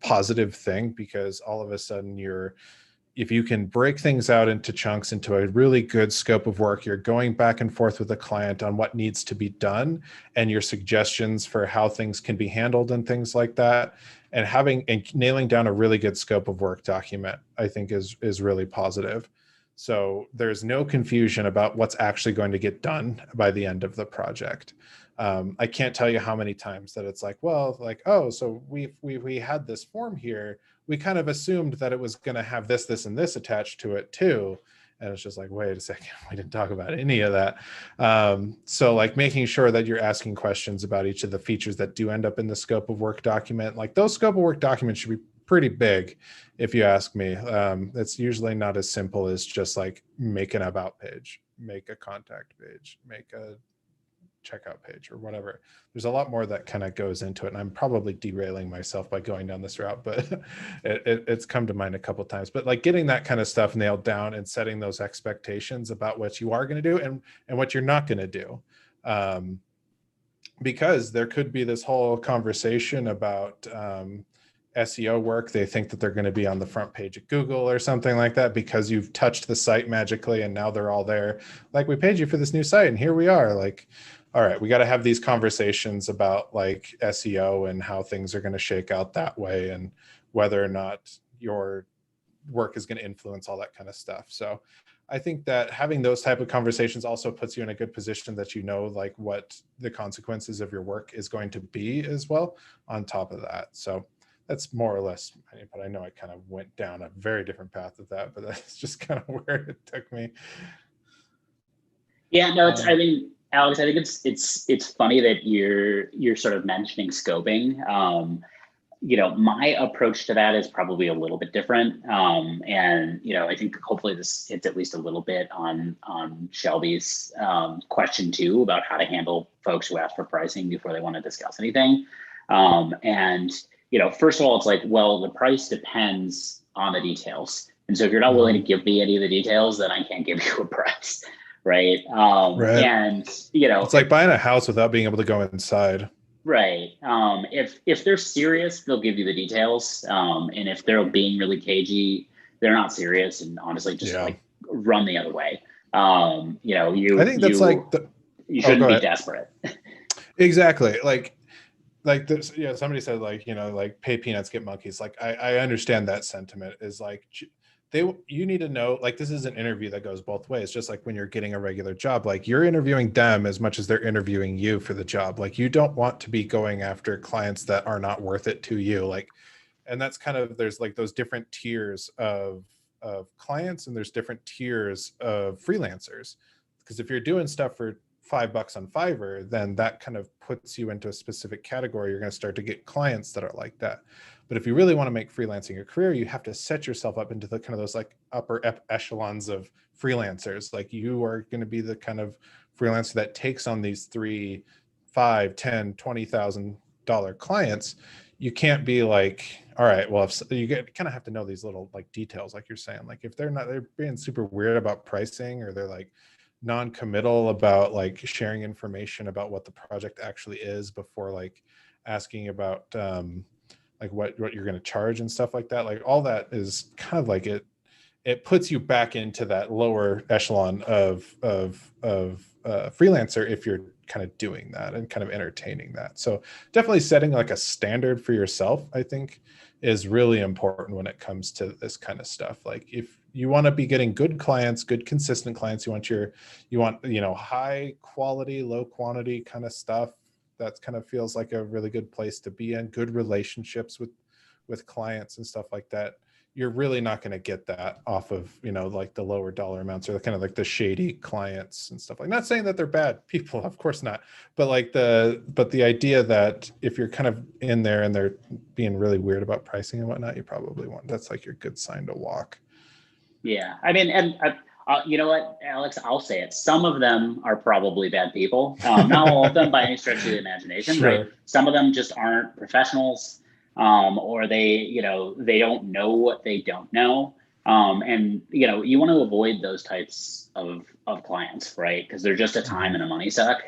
positive thing, because all of a sudden you're if you can break things out into chunks, into a really good scope of work, you're going back and forth with the client on what needs to be done and your suggestions for how things can be handled and things like that. And nailing down a really good scope of work document, I think is really positive. So there's no confusion about what's actually going to get done by the end of the project. I can't tell you how many times that it's like, well, like, oh, so we had this form here. We kind of assumed that it was going to have this, this, and this attached to it too. And it's just like, wait a second, we didn't talk about any of that. So like making sure that you're asking questions about each of the features that do end up in the scope of work document. Like those scope of work documents should be pretty big, if you ask me. It's usually not as simple as just like make an about page, make a contact page, make a checkout page or whatever. There's a lot more that kind of goes into it, and I'm probably derailing myself by going down this route, but it's come to mind a couple of times. But like getting that kind of stuff nailed down and setting those expectations about what you are going to do and what you're not going to do, because there could be this whole conversation about SEO work. They think that they're going to be on the front page of Google or something like that because you've touched the site magically and now they're all there. Like, we paid you for this new site and here we are. Like, all right, we got to have these conversations about like SEO and how things are going to shake out that way and whether or not your work is going to influence all that kind of stuff. So I think that having those type of conversations also puts you in a good position that you know like what the consequences of your work is going to be as well on top of that. So that's more or less, but I know I kind of went down a very different path with that, but that's just kind of where it took me. Yeah, no, I mean, Alex, I think it's funny that you're sort of mentioning scoping. My approach to that is probably a little bit different. And I think hopefully this hits at least a little bit on Shelby's question too about how to handle folks who ask for pricing before they want to discuss anything. First of all, it's like, well, the price depends on the details. And so if you're not willing to give me any of the details, then I can't give you a price. Right. Right. And, it's like buying a house without being able to go inside. Right. If they're serious, they'll give you the details. And if they're being really cagey, they're not serious. And honestly, just like run the other way. I think that's you shouldn't be desperate. Exactly. Like this, somebody said like pay peanuts, get monkeys. Like I understand that sentiment is like you need to know, like, this is an interview that goes both ways. Just like when you're getting a regular job, like you're interviewing them as much as they're interviewing you for the job. Like you don't want to be going after clients that are not worth it to you. Like, and that's kind of, there's like those different tiers of clients and there's different tiers of freelancers. Because if you're doing stuff for $5 on Fiverr, then that kind of puts you into a specific category. You're going to start to get clients that are like that. But if you really want to make freelancing a career, you have to set yourself up into the kind of those like upper echelons of freelancers. Like you are going to be the kind of freelancer that takes on these $3, $5, $10, $20,000 clients. You can't be like, all right, well, if you kind of have to know these little like details, like you're saying, like if they're being super weird about pricing, or they're like non-committal about like sharing information about what the project actually is before like asking about like what you're going to charge and stuff like that. Like all that is kind of like it puts you back into that lower echelon of freelancer if you're kind of doing that and kind of entertaining that. So definitely setting like a standard for yourself, I think, is really important when it comes to this kind of stuff. Like if you want to be getting good clients, good consistent clients, you want high quality, low quantity kind of stuff. That kind of feels like a really good place to be in. Good relationships with clients and stuff like that. You're really not going to get that off of, like the lower dollar amounts, or kind of like the shady clients and stuff. Like, not saying that they're bad people, of course not, but like the idea that if you're kind of in there and they're being really weird about pricing and whatnot, you probably that's like your good sign to walk. Yeah. I mean, and you know what, Alex, I'll say it. Some of them are probably bad people. Not all of them by any stretch of the imagination, sure. Right? Some of them just aren't professionals. Or they don't know what they don't know. And you want to avoid those types of clients, right? Because they're just a time and a money suck.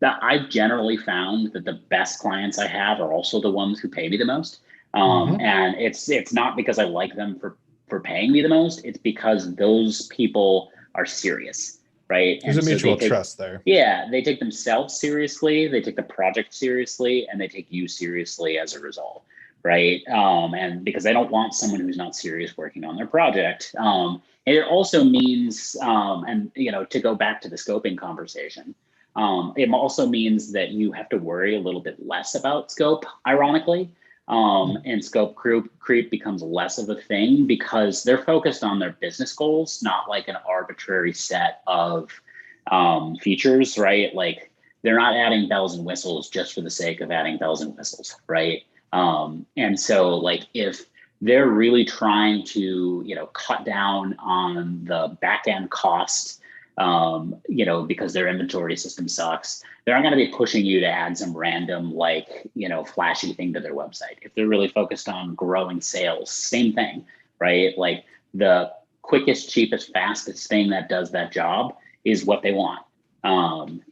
I've generally found that the best clients I have are also the ones who pay me the most. And it's not because I like them for for paying me the most, it's because those people are serious, right? There's a And so they mutual take, trust there. yeah, they take themselves seriously, they take the project seriously, and they take you seriously as a result, right? And because they don't want someone who's not serious working on their project. And it also means, and to go back to the scoping conversation, it also means that you have to worry a little bit less about scope, ironically. And scope creep becomes less of a thing because they're focused on their business goals, not like an arbitrary set of features, right? Like they're not adding bells and whistles just for the sake of adding bells and whistles, right? And so like if they're really trying to, cut down on the back end cost, because their inventory system sucks, they're not going to be pushing you to add some random, like, flashy thing to their website. If they're really focused on growing sales, same thing, right? Like the quickest, cheapest, fastest thing that does that job is what they want.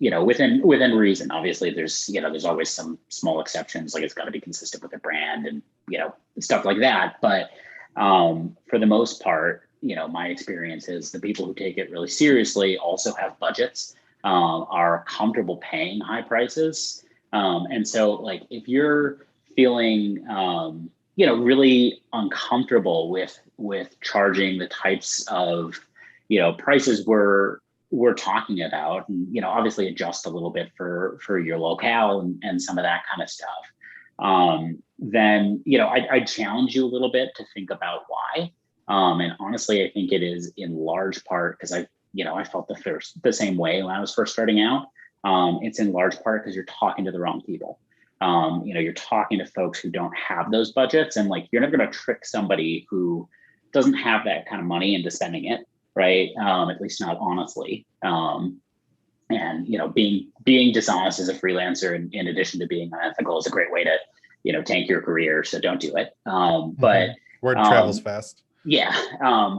Within reason. Obviously, there's always some small exceptions, like it's got to be consistent with the brand and stuff like that. But for the most part, my experience is the people who take it really seriously also have budgets, are comfortable paying high prices, and so like if you're feeling really uncomfortable with charging the types of prices we're talking about, and obviously adjust a little bit for your locale and some of that kind of stuff, then I'd challenge you a little bit to think about why. And honestly, I think it is in large part because I felt the same way when I was first starting out. It's in large part because you're talking to the wrong people. You're talking to folks who don't have those budgets, and like you're never going to trick somebody who doesn't have that kind of money into spending it, right? At least not honestly. And being dishonest as a freelancer, in addition to being unethical, is a great way to tank your career. So don't do it. But word travels fast. yeah,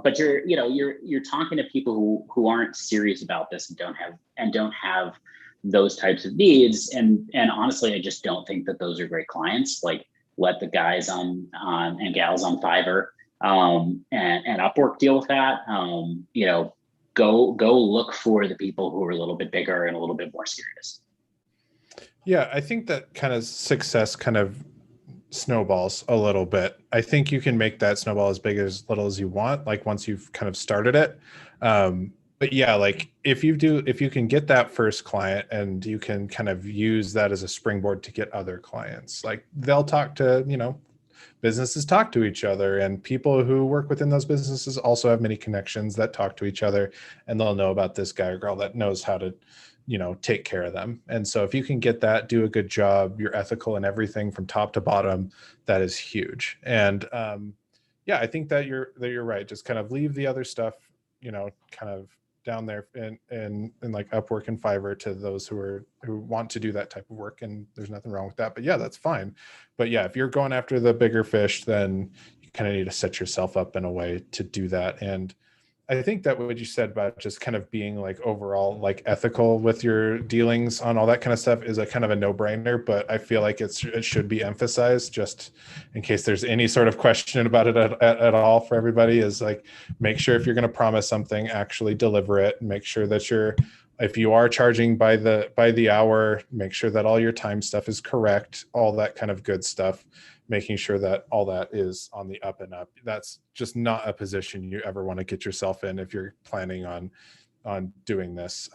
but you're talking to people who aren't serious about this and don't have those types of needs. And honestly, I just don't think that those are great clients. Like let the guys on and gals on Fiverr and Upwork deal with that. Go look for the people who are a little bit bigger and a little bit more serious. Yeah, I think that kind of success kind of snowballs a little bit. I think you can make that snowball as big as little as you want, like once you've kind of started it. But yeah, like if you can get that first client and you can kind of use that as a springboard to get other clients, like they'll talk to, businesses talk to each other, and people who work within those businesses also have many connections that talk to each other, and they'll know about this guy or girl that knows how to take care of them. And so if you can get that, do a good job, you're ethical in everything from top to bottom, that is huge. And yeah, I think that you're right. Just kind of leave the other stuff, kind of down there in like Upwork and Fiverr to those who want to do that type of work. And there's nothing wrong with that, but yeah, that's fine. But yeah, if you're going after the bigger fish, then you kind of need to set yourself up in a way to do that. And I think that what you said about just kind of being like overall like ethical with your dealings on all that kind of stuff is a kind of a no-brainer, but I feel like it should be emphasized just in case there's any sort of question about it at all for everybody, is like, make sure if you're going to promise something, actually deliver it. Make sure that if you are charging by the hour, make sure that all your time stuff is correct, all that kind of good stuff, making sure that all that is on the up and up. That's just not a position you ever want to get yourself in if you're planning on doing this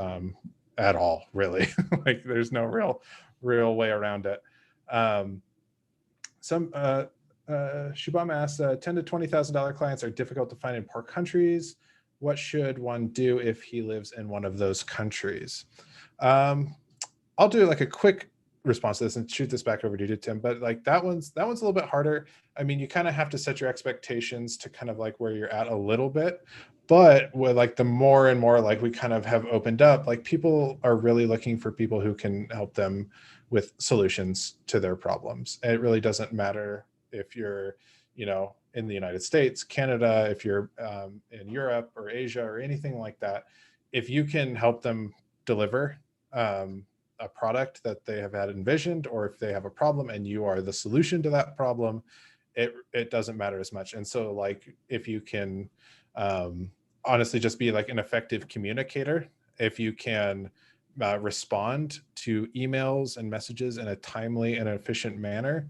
at all, really. Like there's no real way around it. Shubham asks, $10,000 to $20,000 clients are difficult to find in poor countries. What should one do if he lives in one of those countries? I'll do like a quick response to this and shoot this back over to you, Tim, but like that one's a little bit harder. I mean, you kind of have to set your expectations to kind of like where you're at a little bit, but with like the more and more like we kind of have opened up, like people are really looking for people who can help them with solutions to their problems. And it really doesn't matter if you're, in the United States, Canada, if you're in Europe or Asia or anything like that. If you can help them deliver a product that they have had envisioned, or if they have a problem and you are the solution to that problem, it doesn't matter as much. And so like if you can honestly just be like an effective communicator, if you can respond to emails and messages in a timely and efficient manner,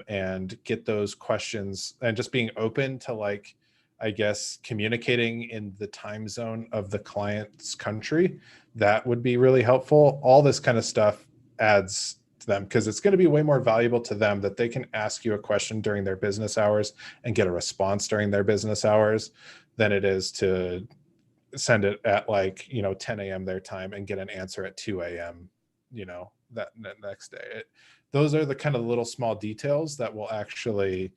and get those questions, and just being open to like, I guess, communicating in the time zone of the client's country, that would be really helpful. All this kind of stuff adds to them, because it's going to be way more valuable to them that they can ask you a question during their business hours and get a response during their business hours than it is to send it at like, 10 a.m. their time and get an answer at 2 a.m., that next day. Those are the kind of little small details that will actually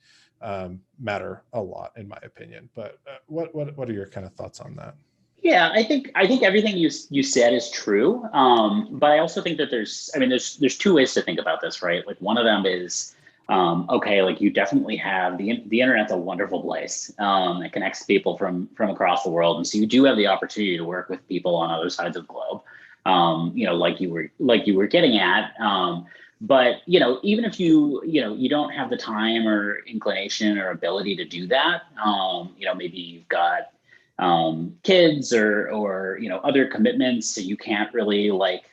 matter a lot, in my opinion. But what are your kind of thoughts on that? Yeah, I think everything you said is true. But I also think that there's two ways to think about this, right? Like one of them is, okay, like you definitely have the internet's a wonderful place. It connects people from across the world, and so you do have the opportunity to work with people on other sides of the globe. Like you were getting at. But even if you don't have the time or inclination or ability to do that, maybe you've got kids or other commitments, so you can't really like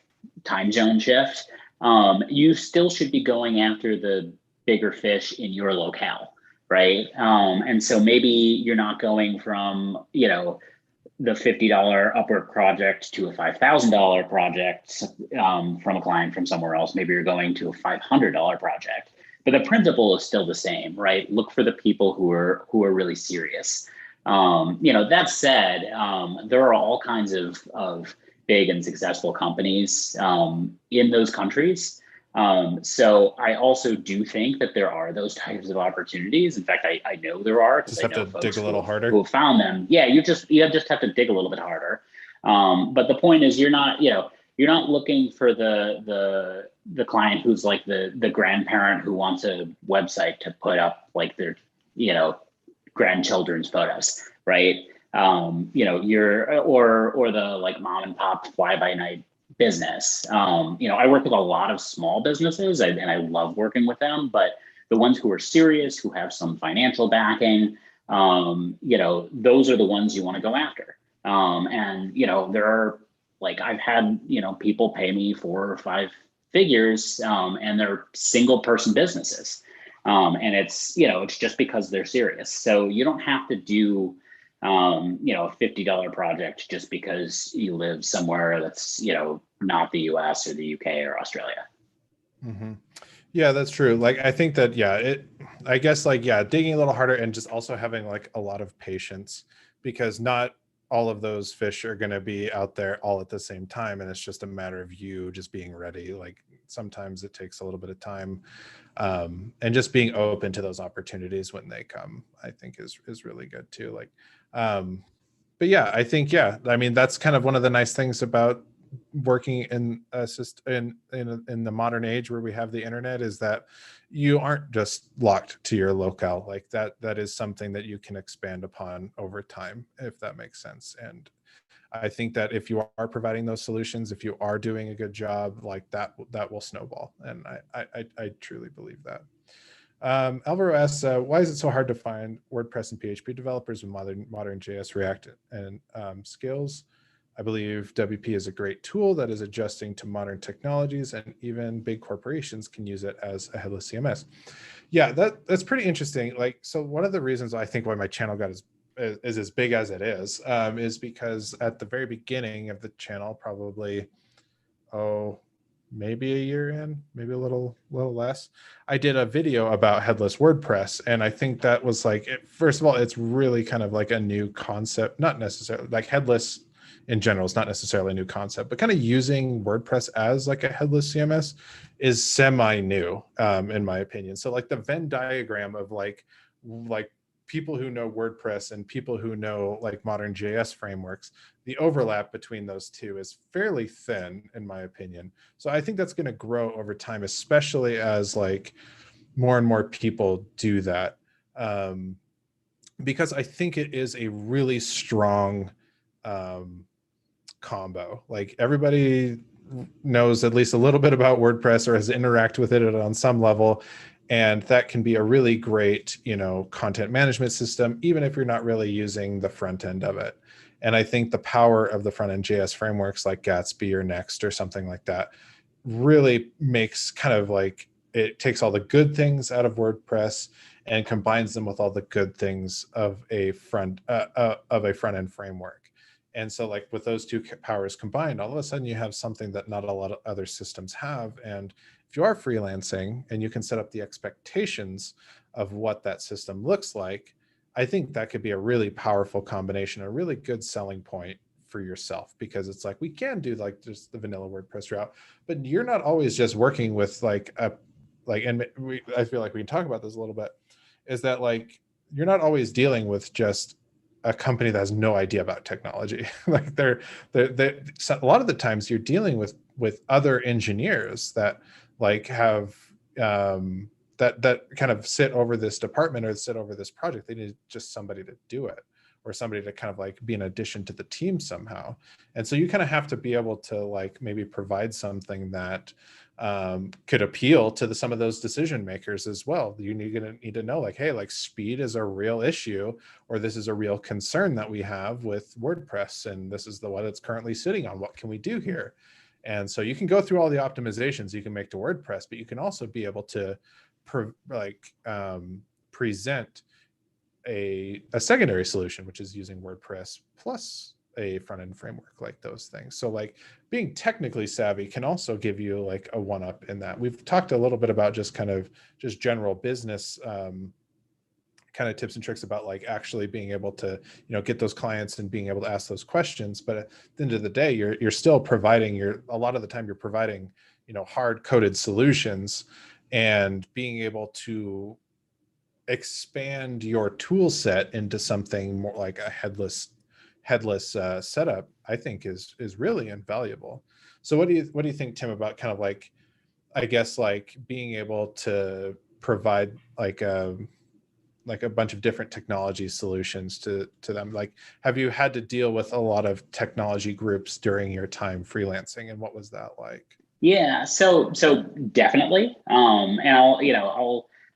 time zone shift. You still should be going after the bigger fish in your locale, right? And so maybe you're not going from the $50 Upwork project to a $5,000 project from a client from somewhere else. Maybe you're going to a $500 project, but the principle is still the same, right? Look for the people who are really serious. That said, there are all kinds of big and successful companies in those countries. So I also do think that there are those types of opportunities. In fact, I know there are, because I know folks who have found them. Yeah, you just have to dig a little bit harder. But the point is, you're not looking for the client who's like the grandparent who wants a website to put up like their grandchildren's photos, right? You're or the like mom and pop fly by night business. I work with a lot of small businesses, and I love working with them, but the ones who are serious, who have some financial backing, those are the ones you want to go after. And there are, like, I've had, people pay me 4 or 5 figures, and they're single person businesses. And it's just because they're serious. So you don't have to do, a $50 project just because you live somewhere that's, not the US or the UK or Australia. Mm-hmm. Yeah, that's true. Like, I think that, I guess like, digging a little harder and just also having like a lot of patience, because not all of those fish are going to be out there all at the same time. And it's just a matter of you just being ready. Like sometimes it takes a little bit of time, and just being open to those opportunities when they come, I think is really good too. Like, but I think, I mean, that's kind of one of the nice things about working in in the modern age where we have the internet, is that you aren't just locked to your locale. Like that is something that you can expand upon over time, if that makes sense. And I think that if you are providing those solutions, if you are doing a good job, like that will snowball. And I truly believe that. Alvaro asks, why is it so hard to find WordPress and PHP developers with modern JS, React, and skills? I believe WP is a great tool that is adjusting to modern technologies, and even big corporations can use it as a headless CMS. Yeah, that's pretty interesting. Like, so one of the reasons I think why my channel got is as big as it is because at the very beginning of the channel, probably, maybe a year in, maybe a little less, I did a video about headless WordPress. And I think that was like, first of all, it's really kind of like a new concept, not necessarily like headless in general is not necessarily a new concept, but kind of using WordPress as like a headless CMS is semi-new, in my opinion. So like the Venn diagram of like people who know WordPress and people who know like modern JS frameworks, the overlap between those two is fairly thin, in my opinion. So I think that's going to grow over time, especially as like more and more people do that, because I think it is a really strong combo. Like everybody knows at least a little bit about WordPress or has interacted with it on some level. And that can be a really great, content management system, even if you're not really using the front end of it. And I think the power of the front end JS frameworks like Gatsby or Next or something like that really makes kind of like, it takes all the good things out of WordPress and combines them with all the good things of a front end framework. And so like with those two powers combined, all of a sudden you have something that not a lot of other systems have. And if you are freelancing and you can set up the expectations of what that system looks like, I think that could be a really powerful combination, a really good selling point for yourself, because it's like, we can do like just the vanilla WordPress route, but you're not always just working with I feel like we can talk about this a little bit, is that like, you're not always dealing with just a company that has no idea about technology. Like so a lot of the times you're dealing with other engineers that like have that kind of sit over this department or sit over this project. They need just somebody to do it, or somebody to kind of like be an addition to the team somehow. And so you kind of have to be able to like maybe provide something that could appeal to some of those decision makers as well. You're gonna need to know like, hey, like speed is a real issue, or this is a real concern that we have with WordPress, and this is the one it's currently sitting on. What can we do here? And so you can go through all the optimizations you can make to WordPress, but you can also be able to present a secondary solution, which is using WordPress plus a front-end framework, like those things. So like being technically savvy can also give you like a one-up in that. We've talked a little bit about just general business kind of tips and tricks about like actually being able to get those clients and being able to ask those questions. But at the end of the day, you're still providing a lot of the time you're providing hard coded solutions, and being able to expand your tool set into something more like a headless setup, I think is really invaluable. So what do you think, Tim, about kind of like, I guess like being able to provide like a bunch of different technology solutions to them? Like, have you had to deal with a lot of technology groups during your time freelancing, and what was that like? Yeah, so definitely. And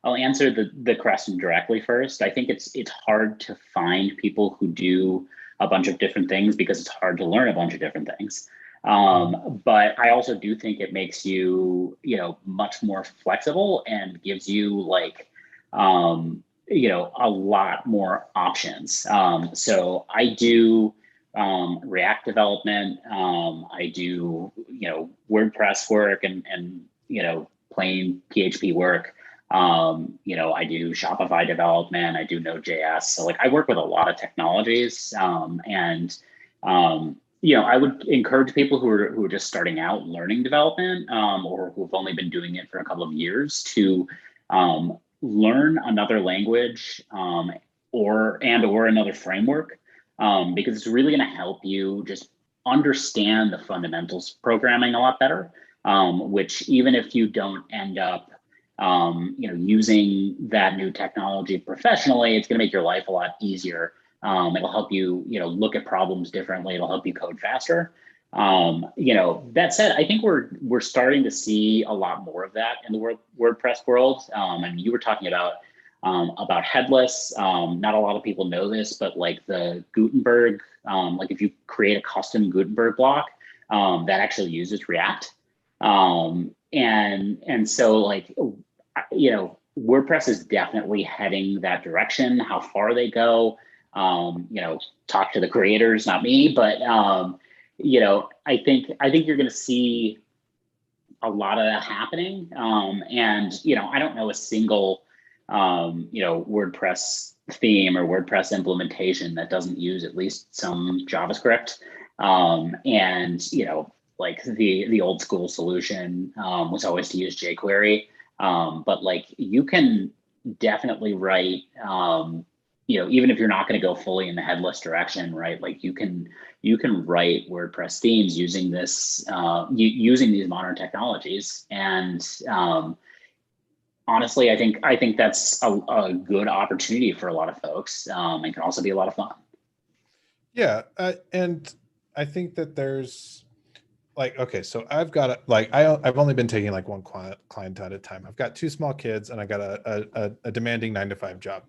I'll answer the question directly first. I think it's hard to find people who do a bunch of different things because it's hard to learn a bunch of different things. But I also do think it makes you, much more flexible and gives you like, a lot more options. So I do React development. I do, WordPress work and plain PHP work. I do Shopify development. I do Node.js. So like I work with a lot of technologies. I would encourage people who are just starting out learning development, or who've only been doing it for a couple of years to learn another language, or another framework, because it's really going to help you just understand the fundamentals of programming a lot better, which even if you don't end up using that new technology professionally, it's going to make your life a lot easier. It'll help you, look at problems differently. It'll help you code faster. That said, I think we're starting to see a lot more of that in the WordPress world. And you were talking about headless. Not a lot of people know this, but like the Gutenberg, like if you create a custom Gutenberg block, that actually uses React. And so like, WordPress is definitely heading that direction. How far they go, talk to the creators, not me, but I think you're going to see a lot of that happening. And I don't know a single WordPress theme or WordPress implementation that doesn't use at least some JavaScript. And like the old school solution was always to use jQuery. But like you can definitely write, even if you're not going to go fully in the headless direction, right? Like you can write WordPress themes using using these modern technologies. And honestly, I think that's a good opportunity for a lot of folks, and can also be a lot of fun. Yeah, and I think that there's like, okay, so I've got I've only been taking like one client at a time. I've got two small kids and I got a demanding 9 to 5 job.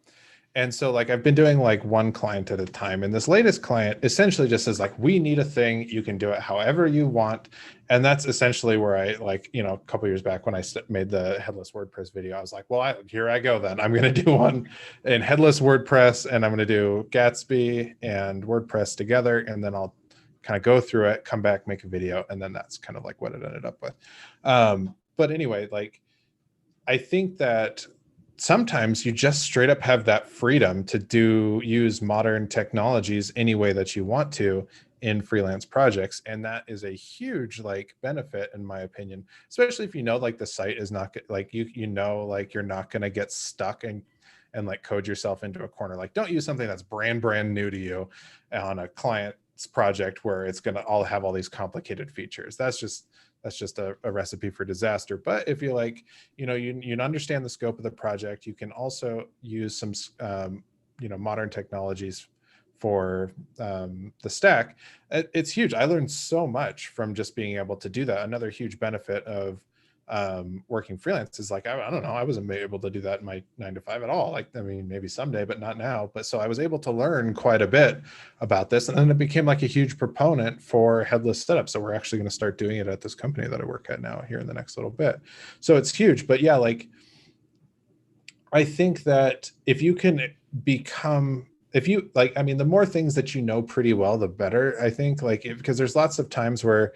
And so like I've been doing like one client at a time. And this latest client essentially just says like, we need a thing, you can do it however you want. And that's essentially where I like, you know, a couple years back when I made the headless WordPress video, I was like, well, here I go then. I'm going to do one in headless WordPress and I'm going to do Gatsby and WordPress together. And then I'll kind of go through it, come back, make a video. And then that's kind of like what it ended up with. But anyway, like, I think that sometimes you just straight up have that freedom to use modern technologies any way that you want to in freelance projects. And that is a huge like benefit in my opinion, especially if you know like the site is not like you know like you're not going to get stuck and like code yourself into a corner. Like don't use something that's brand new to you on a client's project where it's going to all have all these complicated features. That's just a recipe for disaster. But if you like, you know, you understand the scope of the project, you can also use some, you know, modern technologies for the stack. It's huge. I learned so much from just being able to do that. Another huge benefit of working freelance is like, I don't know, I wasn't able to do that in my 9 to 5 at all. Like, I mean, maybe someday, but not now. But so I was able to learn quite a bit about this. And then it became like a huge proponent for headless setup. So we're actually going to start doing it at this company that I work at now here in the next little bit. So it's huge. But yeah, like, I think that if you can become, if you like, I mean, the more things that you know pretty well, the better, I think, like, because there's lots of times where,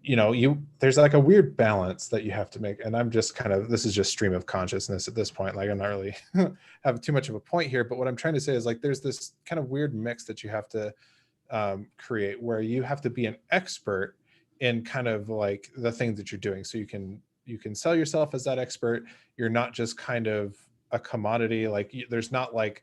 you know, there's like a weird balance that you have to make. And I'm just kind of, this is just stream of consciousness at this point. Like I'm not really have too much of a point here, but what I'm trying to say is like, there's this kind of weird mix that you have to create where you have to be an expert in kind of like the things that you're doing. So you can sell yourself as that expert. You're not just kind of a commodity. Like there's not like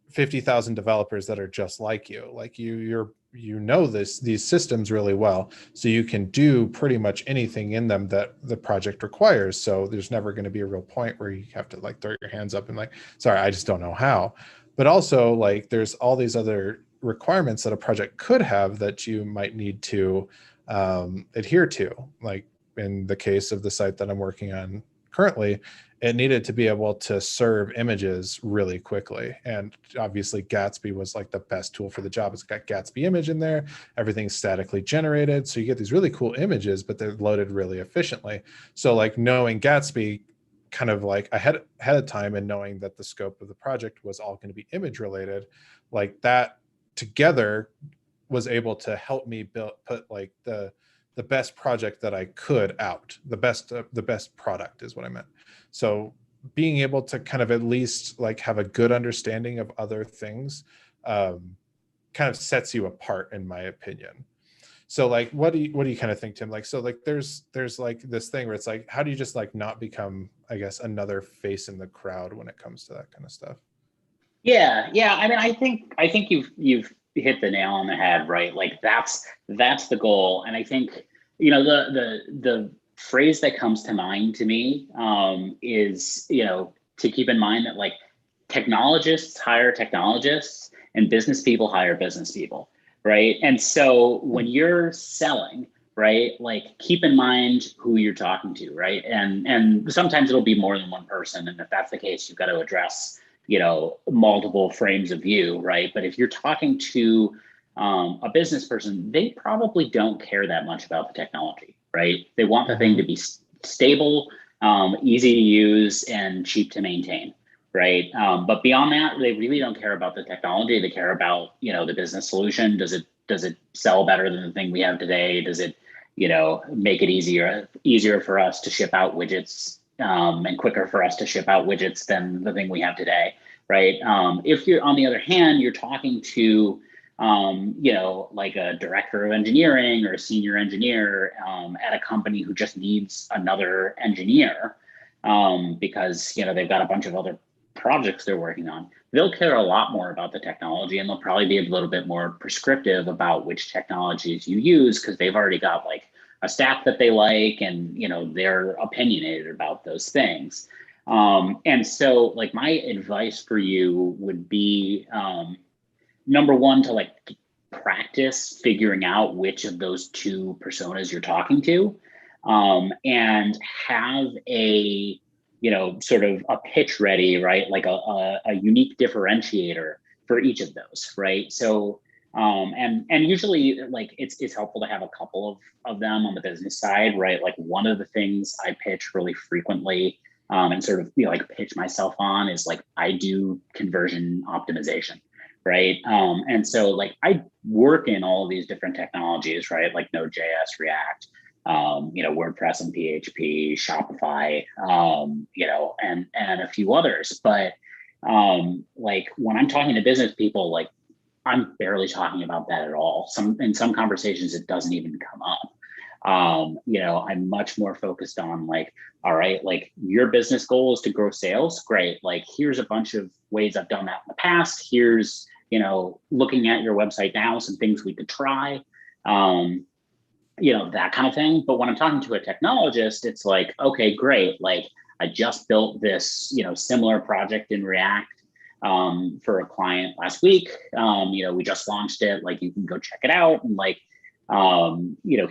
50,000 developers that are just like you. Like you know these systems really well, so you can do pretty much anything in them that the project requires. So there's never going to be a real point where you have to like throw your hands up and like, sorry, I just don't know how. But also like there's all these other requirements that a project could have that you might need to adhere to. Like in the case of the site that I'm working on currently, it needed to be able to serve images really quickly. And obviously Gatsby was like the best tool for the job. It's got Gatsby image in there, everything's statically generated. So you get these really cool images, but they're loaded really efficiently. So like knowing Gatsby kind of like ahead of time and knowing that the scope of the project was all going to be image related, like that together was able to help me put like the best project that I could out. The best product is what I meant. So being able to kind of at least like have a good understanding of other things kind of sets you apart, in my opinion. So like, what do you kind of think, Tim? Like, so like, there's like this thing where it's like, how do you just like not become, I guess, another face in the crowd when it comes to that kind of stuff? Yeah. I mean, I think you've hit the nail on the head, right? Like that's the goal. And I think, you know, the phrase that comes to mind to me is, you know, to keep in mind that like technologists hire technologists and business people hire business people, right? And so when you're selling, right, like keep in mind who you're talking to, right? And sometimes it'll be more than one person. And if that's the case, you've got to address, you know, multiple frames of view, right? But if you're talking to a business person, they probably don't care that much about the technology, right? They want the thing to be stable, easy to use, and cheap to maintain, right? But beyond that, they really don't care about the technology. They care about, you know, the business solution. Does it sell better than the thing we have today? Does it, you know, make it easier for us to ship out widgets and quicker for us to ship out widgets than the thing we have today, right? If you're, on the other hand, you're talking to, you know, like a director of engineering or a senior engineer at a company who just needs another engineer because, you know, they've got a bunch of other projects they're working on, they'll care a lot more about the technology, and they'll probably be a little bit more prescriptive about which technologies you use because they've already got like a staff that they like, and, you know, they're opinionated about those things. And so like my advice for you would be, number one, to like practice figuring out which of those two personas you're talking to, and have a, sort of a pitch ready, right? Like a unique differentiator for each of those, right? So, and usually like it's helpful to have a couple of them on the business side, right? Like one of the things I pitch really frequently, and sort of like pitch myself on is like I do conversion optimization, right? And so like I work in all of these different technologies, right? Like Node.js, React, WordPress and PHP, Shopify, and a few others. But like when I'm talking to business people, like I'm barely talking about that at all. In some conversations, it doesn't even come up. I'm much more focused on like, all right, like your business goal is to grow sales. Great. Like, here's a bunch of ways I've done that in the past. Here's, looking at your website now, some things we could try, that kind of thing. But when I'm talking to a technologist, it's like, okay, great. Like I just built this, similar project in React for a client last week. We just launched it. Like you can go check it out and like,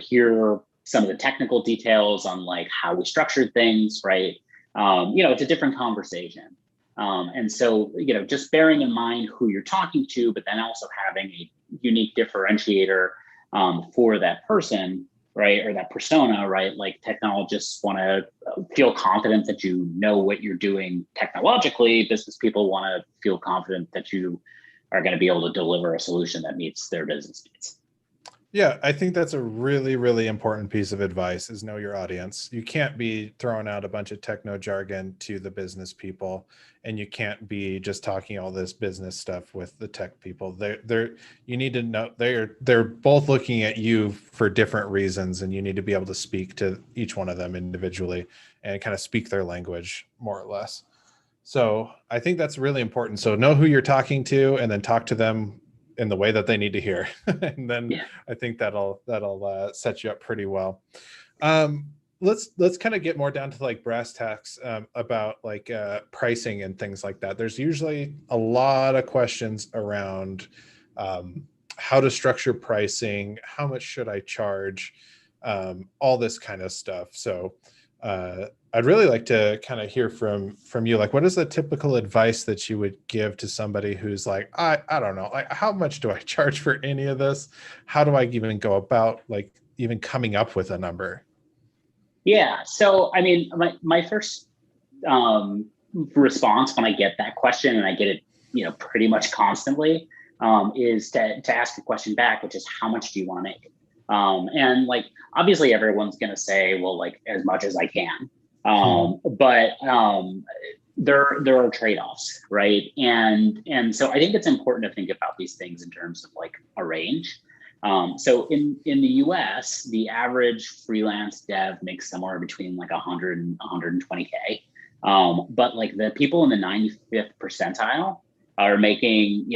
hear some of the technical details on like how we structured things, right? It's a different conversation. And so, just bearing in mind who you're talking to, but then also having a unique differentiator for that person, right? Or that persona, right? Like technologists want to feel confident that you know what you're doing technologically. Business people want to feel confident that you are going to be able to deliver a solution that meets their business needs. Yeah, I think that's a really, really important piece of advice is know your audience. You can't be throwing out a bunch of techno jargon to the business people, and you can't be just talking all this business stuff with the tech people. You need to know they're both looking at you for different reasons, and you need to be able to speak to each one of them individually and kind of speak their language more or less. So I think that's really important. So know who you're talking to and then talk to them in the way that they need to hear. And then I think that'll set you up pretty well. Let's kind of get more down to like brass tacks about like pricing and things like that. There's usually a lot of questions around how to structure pricing, how much should I charge, all this kind of stuff. So I'd really like to kind of hear from you. Like, what is the typical advice that you would give to somebody who's like, I don't know, like, how much do I charge for any of this? How do I even go about like even coming up with a number? Yeah. So, I mean, my first response when I get that question, and I get it, pretty much constantly, is to ask the question back, which is how much do you want to make? And like, obviously everyone's going to say, well, like as much as I can. But there are trade-offs, right? And so I think it's important to think about these things in terms of like a range. So in the US, the average freelance dev makes somewhere between like 100 and 120K. But like the people in the 95th percentile are making,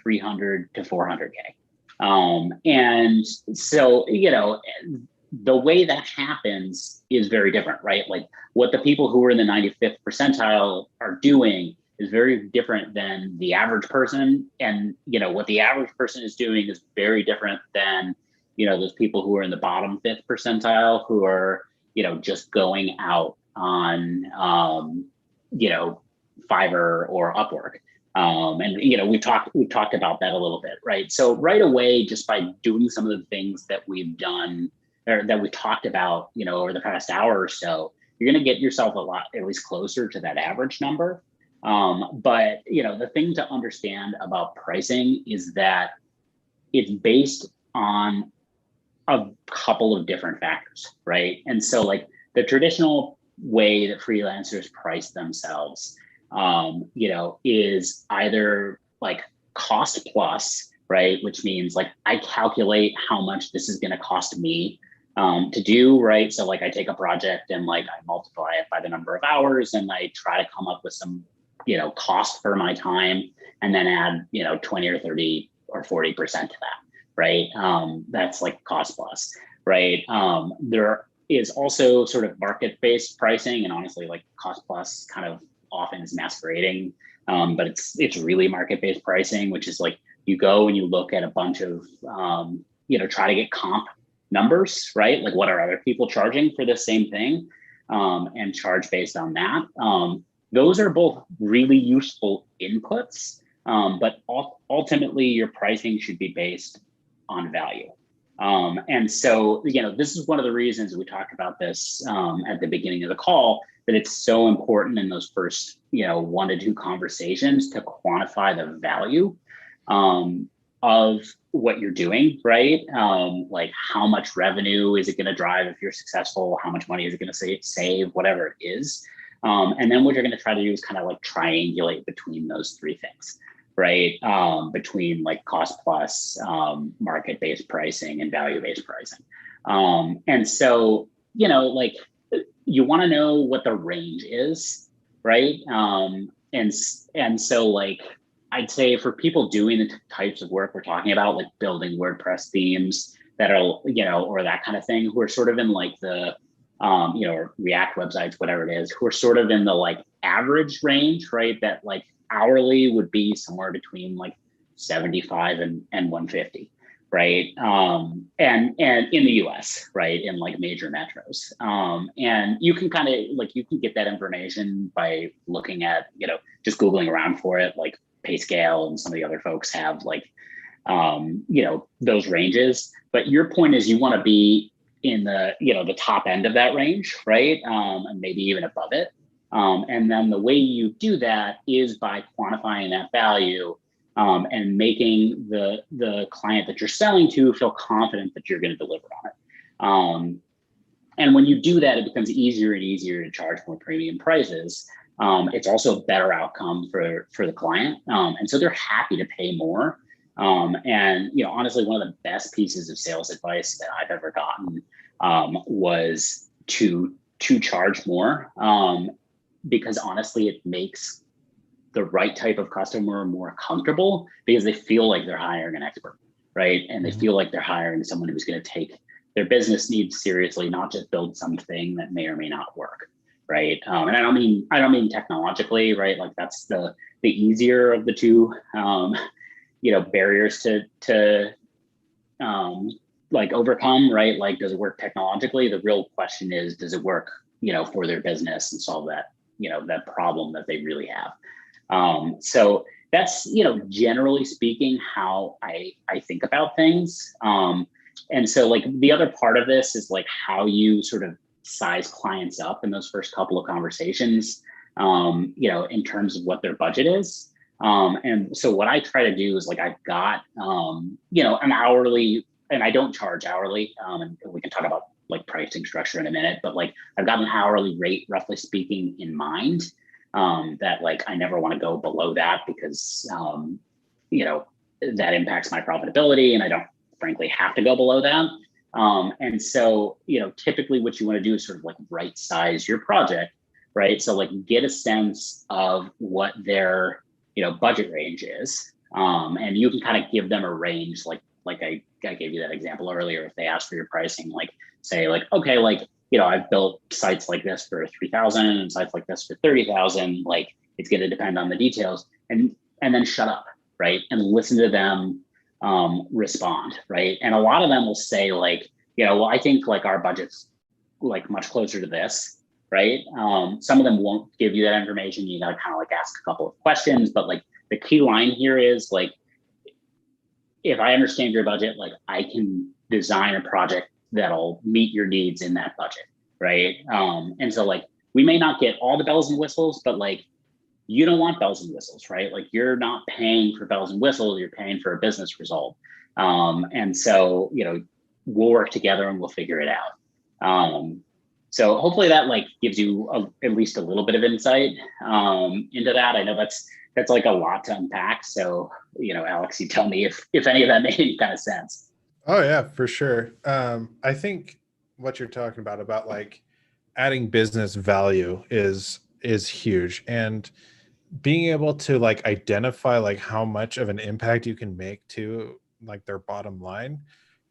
300 to 400K. And so, the way that happens is very different, right? Like what the people who are in the 95th percentile are doing is very different than the average person. And, what the average person is doing is very different than, those people who are in the bottom 5th percentile who are, just going out on, Fiverr or Upwork. And we've talked about that a little bit, right? So right away, just by doing some of the things that we've done or that we talked about, over the past hour or so, you're going to get yourself at least closer to that average number. But the thing to understand about pricing is that it's based on a couple of different factors, right? And so like the traditional way that freelancers price themselves, is either like cost plus, right? Which means like I calculate how much this is going to cost me to do, right? So like I take a project and like I multiply it by the number of hours and I try to come up with some, cost for my time and then add, 20 or 30 or 40% to that, right? That's like cost plus, right? There is also sort of market-based pricing, and honestly, like cost plus kind of often is masquerading, but it's really market-based pricing, which is like you go and you look at a bunch of, try to get comp numbers, right? Like what are other people charging for the same thing, and charge based on that. Those are both really useful inputs, but ultimately your pricing should be based on value. And so, this is one of the reasons we talked about this at the beginning of the call, that it's so important in those first, 1 to 2 conversations to quantify the value of what you're doing, right? Like how much revenue is it going to drive if you're successful? How much money is it going to save, whatever it is. And then what you're going to try to do is kind of like triangulate between those 3 things, right? Between like cost plus, market-based pricing and value-based pricing. And so, like you want to know what the range is, right? And so like, I'd say for people doing the types of work we're talking about, like building WordPress themes that are, or that kind of thing, who are sort of in like the, or React websites, whatever it is, who are sort of in the like average range, right? That like hourly would be somewhere between like 75 and 150, right? And in the US, right? In like major metros. And you can kind of like, you can get that information by looking at, just Googling around for it, like PayScale and some of the other folks have like, those ranges. But your point is you want to be in the, the top end of that range, right? And maybe even above it. And then the way you do that is by quantifying that value, and making the client that you're selling to feel confident that you're going to deliver on it. And when you do that, it becomes easier and easier to charge more premium prices. It's also a better outcome for the client. And so they're happy to pay more. And, honestly, one of the best pieces of sales advice that I've ever gotten was to charge more, because honestly, it makes the right type of customer more comfortable because they feel like they're hiring an expert, right? And they feel like they're hiring someone who's going to take their business needs seriously, not just build something that may or may not work, right? And I don't mean technologically, right? Like that's the easier of the two, barriers to like overcome, right? Like, does it work technologically? The real question is, does it work, for their business and solve that, that problem that they really have? So that's, generally speaking, how I think about things. And so like the other part of this is like how you sort of size clients up in those first couple of conversations, in terms of what their budget is. And so what I try to do is like, I've got, an hourly, and I don't charge hourly. And we can talk about like pricing structure in a minute, but like I've got an hourly rate, roughly speaking, in mind, that like, I never want to go below that because, that impacts my profitability and I don't frankly have to go below that. And so, typically what you want to do is sort of like right size your project, right? So like get a sense of what their, budget range is. And you can kind of give them a range, like I gave you that example earlier. If they ask for your pricing, like say like, okay, like, I've built sites like this for 3,000 and sites like this for 30,000. Like it's going to depend on the details, and then shut up, right? And listen to them respond, right? And a lot of them will say like, well, I think like our budget's like much closer to this, right? Some of them won't give you that information. You got to kind of like ask a couple of questions, but like the key line here is like, if I understand your budget, like I can design a project that'll meet your needs in that budget, right? And so like, we may not get all the bells and whistles, but like, you don't want bells and whistles, right? Like you're not paying for bells and whistles, you're paying for a business result. And so, we'll work together and we'll figure it out. So hopefully that like gives you at least a little bit of insight into that. I know that's like a lot to unpack. So, Alex, you tell me if any of that made any kind of sense. Oh yeah, for sure. I think what you're talking about like adding business value is huge, and being able to like identify like how much of an impact you can make to like their bottom line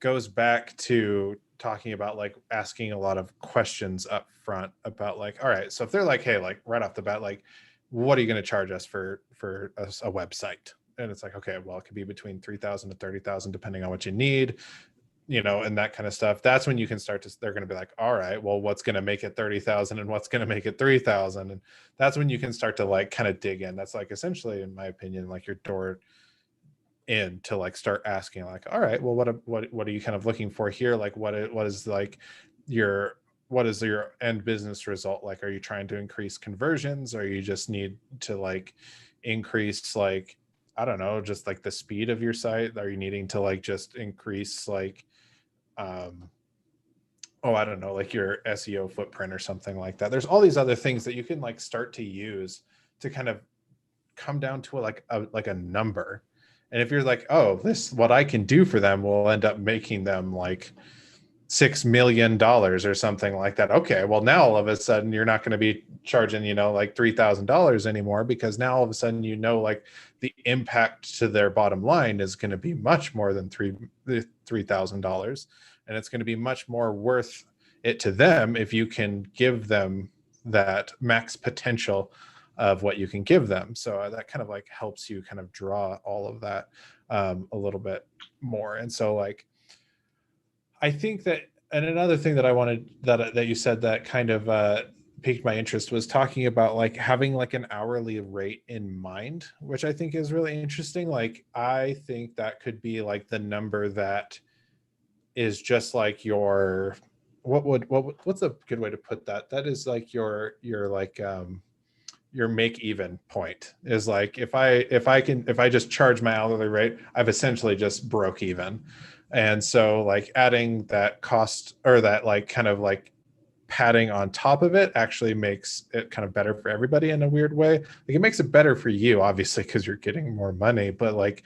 goes back to talking about like asking a lot of questions up front about like, all right, so if they're like, hey, like right off the bat, like what are you going to charge us for a website, and it's like, okay, well, it could be between 3,000 to 30,000 depending on what you need, and that kind of stuff. That's when you can start to, they're going to be like, all right, well, what's going to make it 30,000 and what's going to make it 3,000? And that's when you can start to like kind of dig in. That's like essentially, in my opinion, like your door in to like start asking like, all right, well, what are you kind of looking for here? Like what is like your, what is your end business result? Like, are you trying to increase conversions, or you just need to like increase, like, I don't know, just like the speed of your site? Are you needing to like just increase like, um, oh, I don't know, like your SEO footprint or something like that? There's all these other things that you can like start to use to kind of come down to like a number. And if you're like, oh, this, what I can do for them will end up making them like $6 million or something like that. Okay, well, now all of a sudden you're not going to be charging, like $3,000 anymore, because now all of a sudden, like the impact to their bottom line is going to be much more than $3,000, and it's going to be much more worth it to them if you can give them that max potential of what you can give them. So that kind of like helps you kind of draw all of that a little bit more. And so like, I think that, and another thing that I wanted that you said that kind of piqued my interest was talking about like having like an hourly rate in mind, which I think is really interesting. Like, I think that could be like the number that is just like your, what's a good way to put that? That is like your like your make even point, is like, if I just charge my hourly rate, I've essentially just broke even. And so like adding that cost, or that like kind of like padding on top of it, actually makes it kind of better for everybody in a weird way. Like, it makes it better for you, obviously, because you're getting more money. But like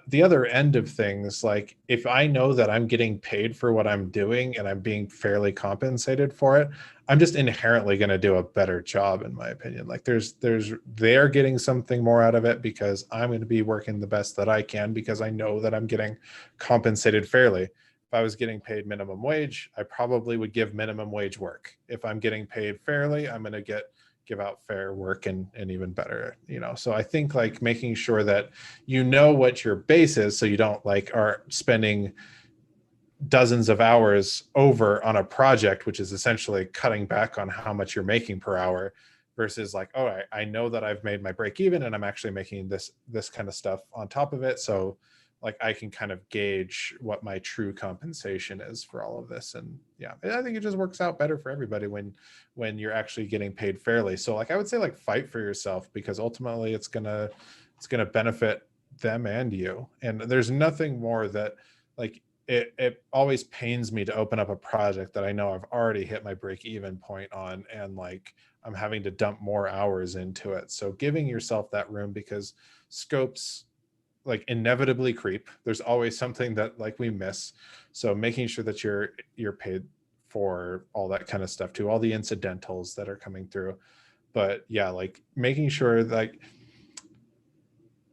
the other end of things, like if I know that I'm getting paid for what I'm doing and I'm being fairly compensated for it, I'm just inherently going to do a better job, in my opinion. Like they're getting something more out of it because I'm going to be working the best that I can, because I know that I'm getting compensated fairly. If I was getting paid minimum wage, I probably would give minimum wage work. If I'm getting paid fairly, I'm going to give out fair work, and even better, So I think like making sure that what your base is, so you don't like are spending dozens of hours over on a project, which is essentially cutting back on how much you're making per hour, versus like, oh, I know that I've made my break even and I'm actually making this kind of stuff on top of it. So like I can kind of gauge what my true compensation is for all of this. And yeah, I think it just works out better for everybody when you're actually getting paid fairly. So like I would say like fight for yourself, because ultimately it's gonna benefit them and you. And there's nothing more that like it always pains me to open up a project that I know I've already hit my break even point on, and like I'm having to dump more hours into it. So giving yourself that room, because scopes like inevitably creep. There's always something that like we miss. So making sure that you're paid for all that kind of stuff too, all the incidentals that are coming through. But yeah, like making sure like,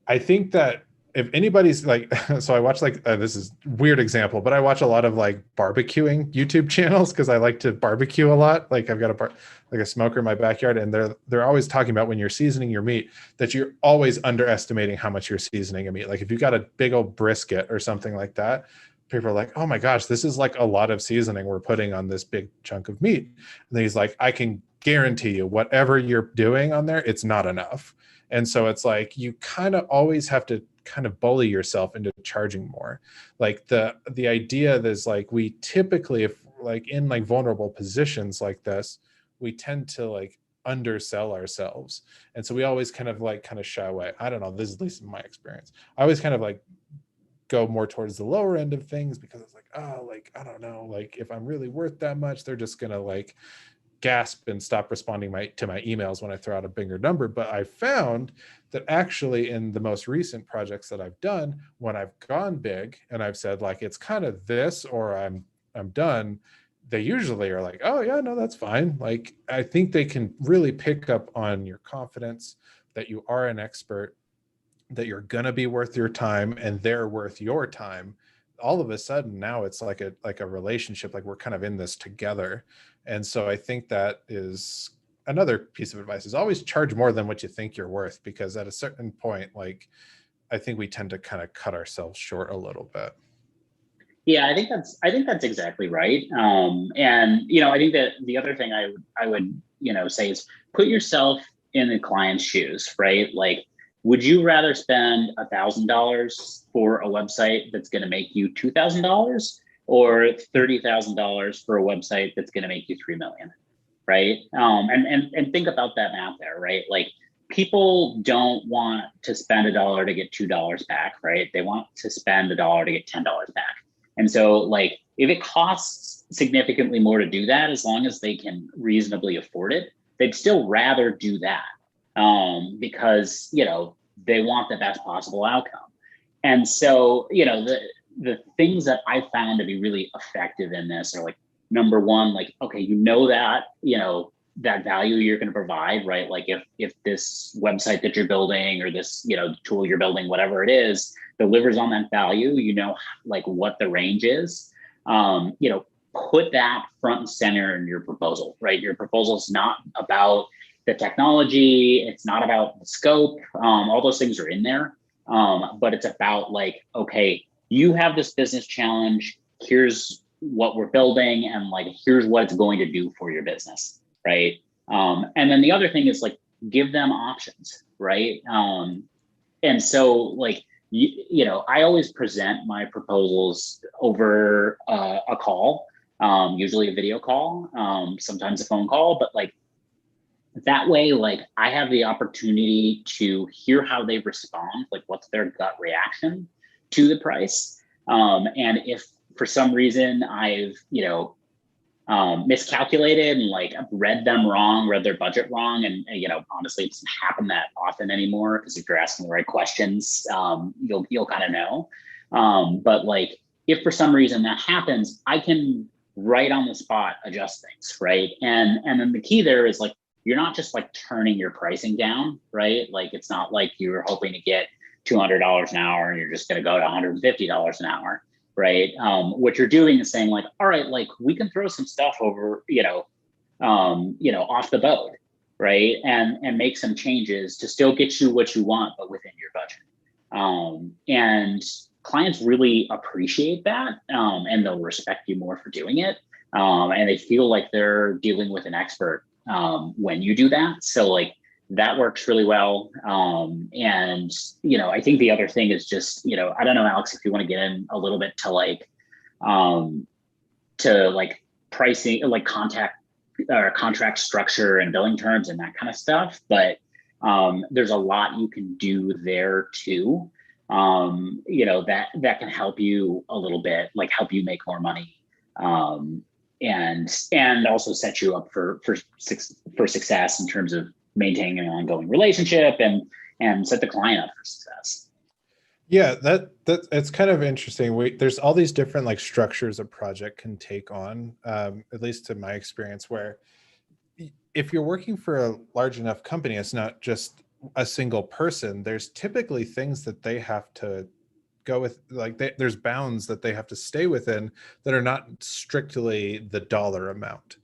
I think that if anybody's like, so I watch like, this is weird example, but I watch a lot of like barbecuing YouTube channels, because I like to barbecue a lot. Like I've got like a smoker in my backyard, and they're always talking about when you're seasoning your meat, that you're always underestimating how much you're seasoning a meat. Like if you've got a big old brisket or something like that, people are like, oh my gosh, this is like a lot of seasoning we're putting on this big chunk of meat. And then he's like, I can guarantee you, whatever you're doing on there, it's not enough. And so it's like you kind of always have to kind of bully yourself into charging more. Like the idea is like, we typically, if like in like vulnerable positions like this, we tend to like undersell ourselves. And so we always kind of shy away. I don't know, this is at least in my experience. I always kind of like go more towards the lower end of things, because it's like, oh, like I don't know, like if I'm really worth that much, they're just gonna like gasp and stop responding to my emails when I throw out a bigger number. But I found that actually in the most recent projects that I've done, when I've gone big and I've said like, it's kind of this, or I'm done, they usually are like, oh yeah, no, that's fine. Like I think they can really pick up on your confidence, that you are an expert, that you're going to be worth your time, and they're worth your time. All of a sudden now it's like a relationship, like we're kind of in this together. And so I think that is another piece of advice, is always charge more than what you think you're worth, because at a certain point, like I think we tend to kind of cut ourselves short a little bit. Yeah, I think that's exactly right. And I think that the other thing I would say is put yourself in the client's shoes, right? Like, would you rather spend $1,000 for a website that's going to make you $2,000, or $30,000 for a website that's going to make you 3 million, right? And think about that math there, right? Like, people don't want to spend $1 to get $2 back, right? They want to spend $1 to get $10 back. And so, like, if it costs significantly more to do that, as long as they can reasonably afford it, they'd still rather do that, because they want the best possible outcome. And so, the things that I found to be really effective in this are, like, number one, like, okay, that value you're going to provide, right? Like, if this website that you're building, or this tool you're building, whatever it is, delivers on that value, like, what the range is, put that front and center in your proposal, right? Your proposal is not about the technology, it's not about the scope, all those things are in there, but it's about, like, okay, you have this business challenge, here's what we're building, and, like, here's what it's going to do for your business, right? And then the other thing is, like, give them options, right? And so, like, I always present my proposals over a call, usually a video call, sometimes a phone call, but, like, that way, like, I have the opportunity to hear how they respond, like, what's their gut reaction to the price. And if for some reason I've, miscalculated and, like, read them wrong, read their budget wrong, and honestly, it doesn't happen that often anymore, because if you're asking the right questions, you'll kind of know. But, like, if for some reason that happens, I can right on the spot adjust things, right? And then the key there is, like, you're not just, like, turning your pricing down, right? Like, it's not like you're hoping to get $200 an hour and you're just going to go to $150 an hour, right? What you're doing is saying, like, all right, like, we can throw some stuff over, off the boat, right? And make some changes to still get you what you want, but within your budget. And clients really appreciate that, and they'll respect you more for doing it. And they feel like they're dealing with an expert when you do that. So, like, that works really well. And, I think the other thing is just, I don't know, Alex, if you want to get in a little bit to, like, pricing, like, contract structure and billing terms and that kind of stuff. But there's a lot you can do there too, that can help you a little bit, like, help you make more money. And also set you up for success in terms of maintaining an ongoing relationship, and set the client up for success. Yeah, that it's kind of interesting. There's all these different, like, structures a project can take on, at least to my experience, where if you're working for a large enough company, it's not just a single person. There's typically things that they have to go with, like, there's bounds that they have to stay within that are not strictly the dollar amount.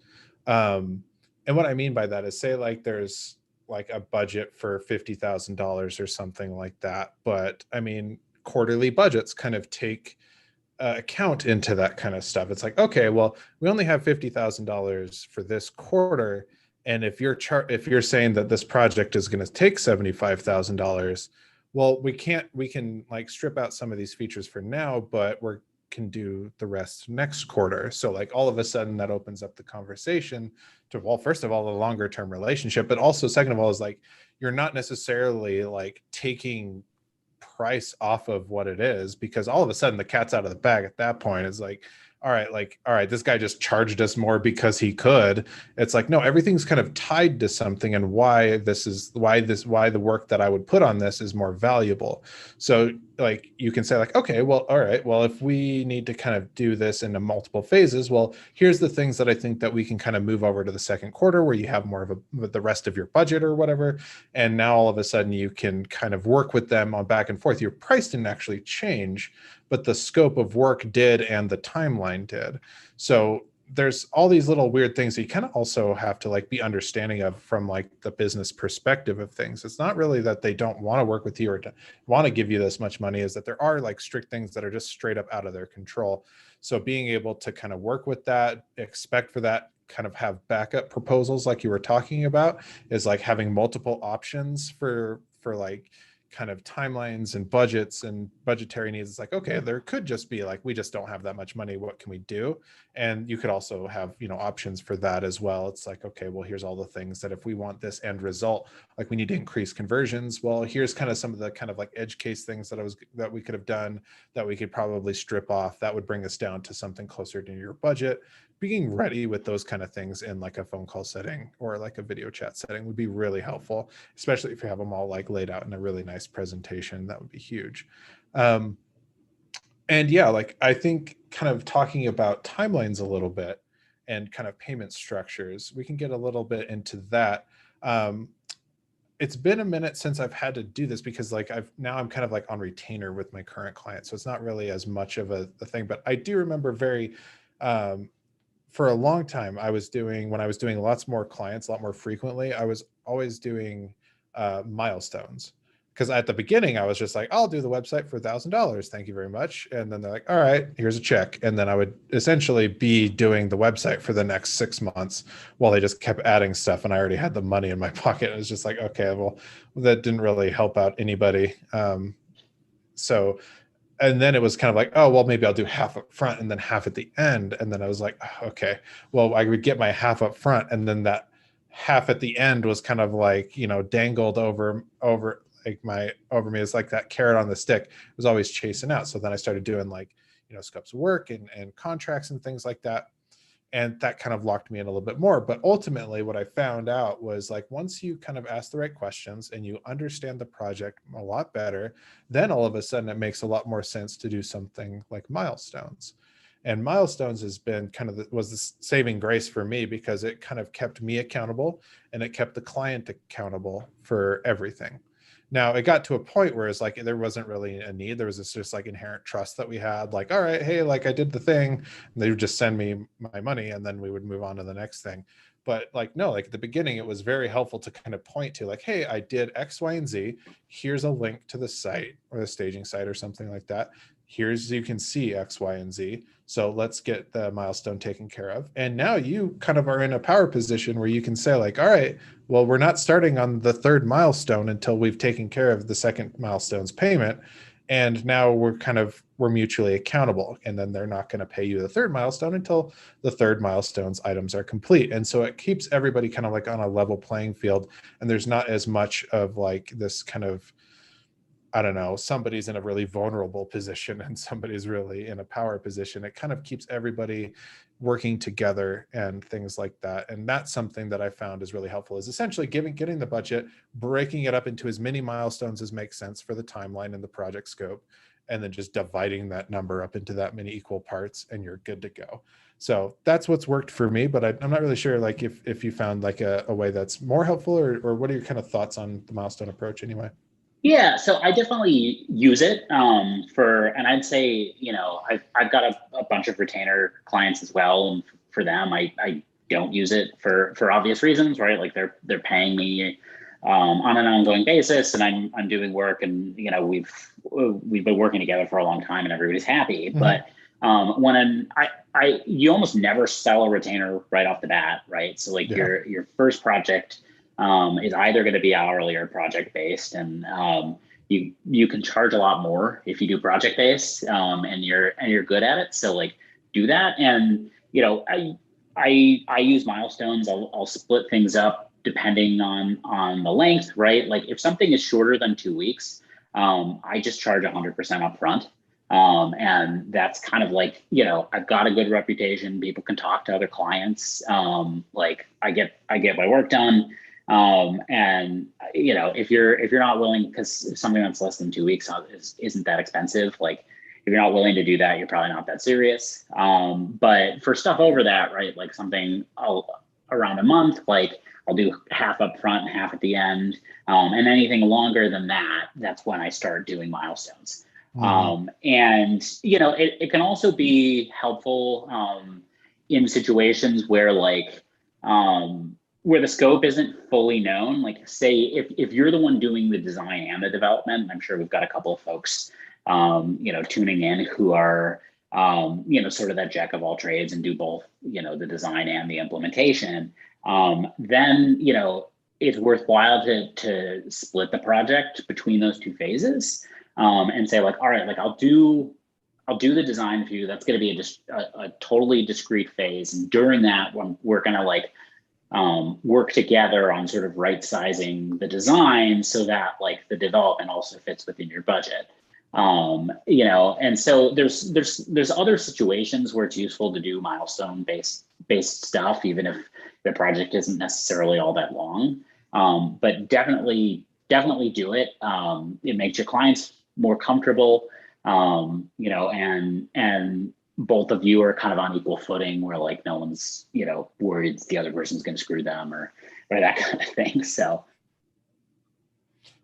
And what I mean by that is, say, like, there's, like, a budget for $50,000 or something like that. But I mean, quarterly budgets kind of take account into that kind of stuff. It's like, okay, well, we only have $50,000 for this quarter. And if you're saying that this project is going to take $75,000, well, we can, like, strip out some of these features for now, but we can do the rest next quarter. So, like, all of a sudden that opens up the conversation to, well, first of all, a longer term relationship, but also, second of all, is, like, you're not necessarily, like, taking price off of what it is, because all of a sudden the cat's out of the bag at that point. It's like, all right, this guy just charged us more because he could. It's like, no, everything's kind of tied to something, and why the work that I would put on this is more valuable. So, like, you can say, like, okay, well, all right, well, if we need to kind of do this into multiple phases, well, here's the things that I think that we can kind of move over to the second quarter, where you have more of the rest of your budget or whatever. And now all of a sudden you can kind of work with them on back and forth. Your price didn't actually change, but the scope of work did, and the timeline did. So there's all these little weird things that you kind of also have to like be understanding of from like the business perspective of things. It's not really that they don't want to work with you or want to give you this much money, is that there are like strict things that are just straight up out of their control. So being able to kind of work with that, expect for that, kind of have backup proposals like you were talking about, is like having multiple options for like kind of timelines and budgets and budgetary needs. It's like, okay, there could just be like, we just don't have that much money, what can we do? And you could also have, you know, options for that as well. It's like, okay, well, here's all the things that if we want this end result, like we need to increase conversions, well, here's kind of some of the kind of like edge case things that we could have done that we could probably strip off that would bring us down to something closer to your budget. Being ready with those kind of things in like a phone call setting or like a video chat setting would be really helpful, especially if you have them all like laid out in a really nice presentation. That would be huge. And yeah, like I think kind of talking about timelines a little bit and kind of payment structures, we can get a little bit into that. It's been a minute since I've had to do this because like I'm kind of like on retainer with my current client. So it's not really as much of a thing, but I do remember for a long time, when I was doing lots more clients, a lot more frequently, I was always doing milestones. Because at the beginning, I was just like, I'll do the website for $1,000. Thank you very much. And then they're like, all right, here's a check. And then I would essentially be doing the website for the next 6 months while they just kept adding stuff. And I already had the money in my pocket. It was just like, okay, well, that didn't really help out anybody. So and then it was kind of like, oh, well, maybe I'll do half up front and then half at the end. And then I was like, oh, okay, well, I would get my half up front. And then that half at the end was kind of like, you know, dangled over me. It's like that carrot on the stick was always chasing out. So then I started doing like, you know, scopes of work and contracts and things like that. And that kind of locked me in a little bit more. But ultimately what I found out was like, once you kind of ask the right questions and you understand the project a lot better, then all of a sudden it makes a lot more sense to do something like milestones. And milestones has been kind of was the saving grace for me because it kind of kept me accountable and it kept the client accountable for everything. Now it got to a point where it's like there wasn't really a need. There was this just like inherent trust that we had, like, all right, hey, like I did the thing, and they would just send me my money and then we would move on to the next thing. But like, no, like at the beginning, it was very helpful to kind of point to like, hey, I did X, Y, and Z. Here's a link to the site or the staging site or something like that. Here's, you can see X, Y, and Z. So let's get the milestone taken care of. And now you kind of are in a power position where you can say like, all right, well, we're not starting on the third milestone until we've taken care of the second milestone's payment. And now we're mutually accountable. And then they're not going to pay you the third milestone until the third milestone's items are complete. And so it keeps everybody kind of like on a level playing field. And there's not as much of like this kind of, I don't know, somebody's in a really vulnerable position and somebody's really in a power position. It kind of keeps everybody working together and things like that. And that's something that I found is really helpful, is essentially getting the budget, breaking it up into as many milestones as makes sense for the timeline and the project scope, and then just dividing that number up into that many equal parts and you're good to go. So that's what's worked for me, but I'm not really sure like if you found like a way that's more helpful or what are your kind of thoughts on the milestone approach anyway? Yeah, so I definitely use it and I'd say, I've got a bunch of retainer clients as well. And for them, I don't use it for obvious reasons, right? Like they're paying me on an ongoing basis and I'm doing work and, we've been working together for a long time and everybody's happy. Mm-hmm. But you almost never sell a retainer right off the bat, right? So like your first project is either going to be hourly or project based, and you can charge a lot more if you do project based, and you're good at it. So like do that, and I use milestones. I'll split things up depending on the length, right? Like if something is shorter than 2 weeks, I just charge 100% upfront. And that's kind of like, I've got a good reputation. People can talk to other clients. Like I get my work done. And if you're not willing, because something that's less than 2 weeks isn't that expensive. Like if you're not willing to do that, you're probably not that serious. But for stuff over that, right? Like something around a month, like I'll do half up front and half at the end. And anything longer than that, that's when I start doing milestones. Mm-hmm. And it can also be helpful, in situations where like, where the scope isn't fully known, like say if you're the one doing the design and the development, I'm sure we've got a couple of folks, tuning in who are, sort of that jack of all trades and do both, the design and the implementation. Then, it's worthwhile to split the project between those two phases, and say like, all right, like I'll do the design for you. That's going to be a totally discrete phase. And during that one, we're going to like, work together on sort of right sizing the design so that like the development also fits within your budget. And so there's other situations where it's useful to do milestone based stuff, even if the project isn't necessarily all that long. But definitely do it. It makes your clients more comfortable, and both of you are kind of on equal footing where like no one's, worried the other person's going to screw them or that kind of thing. So.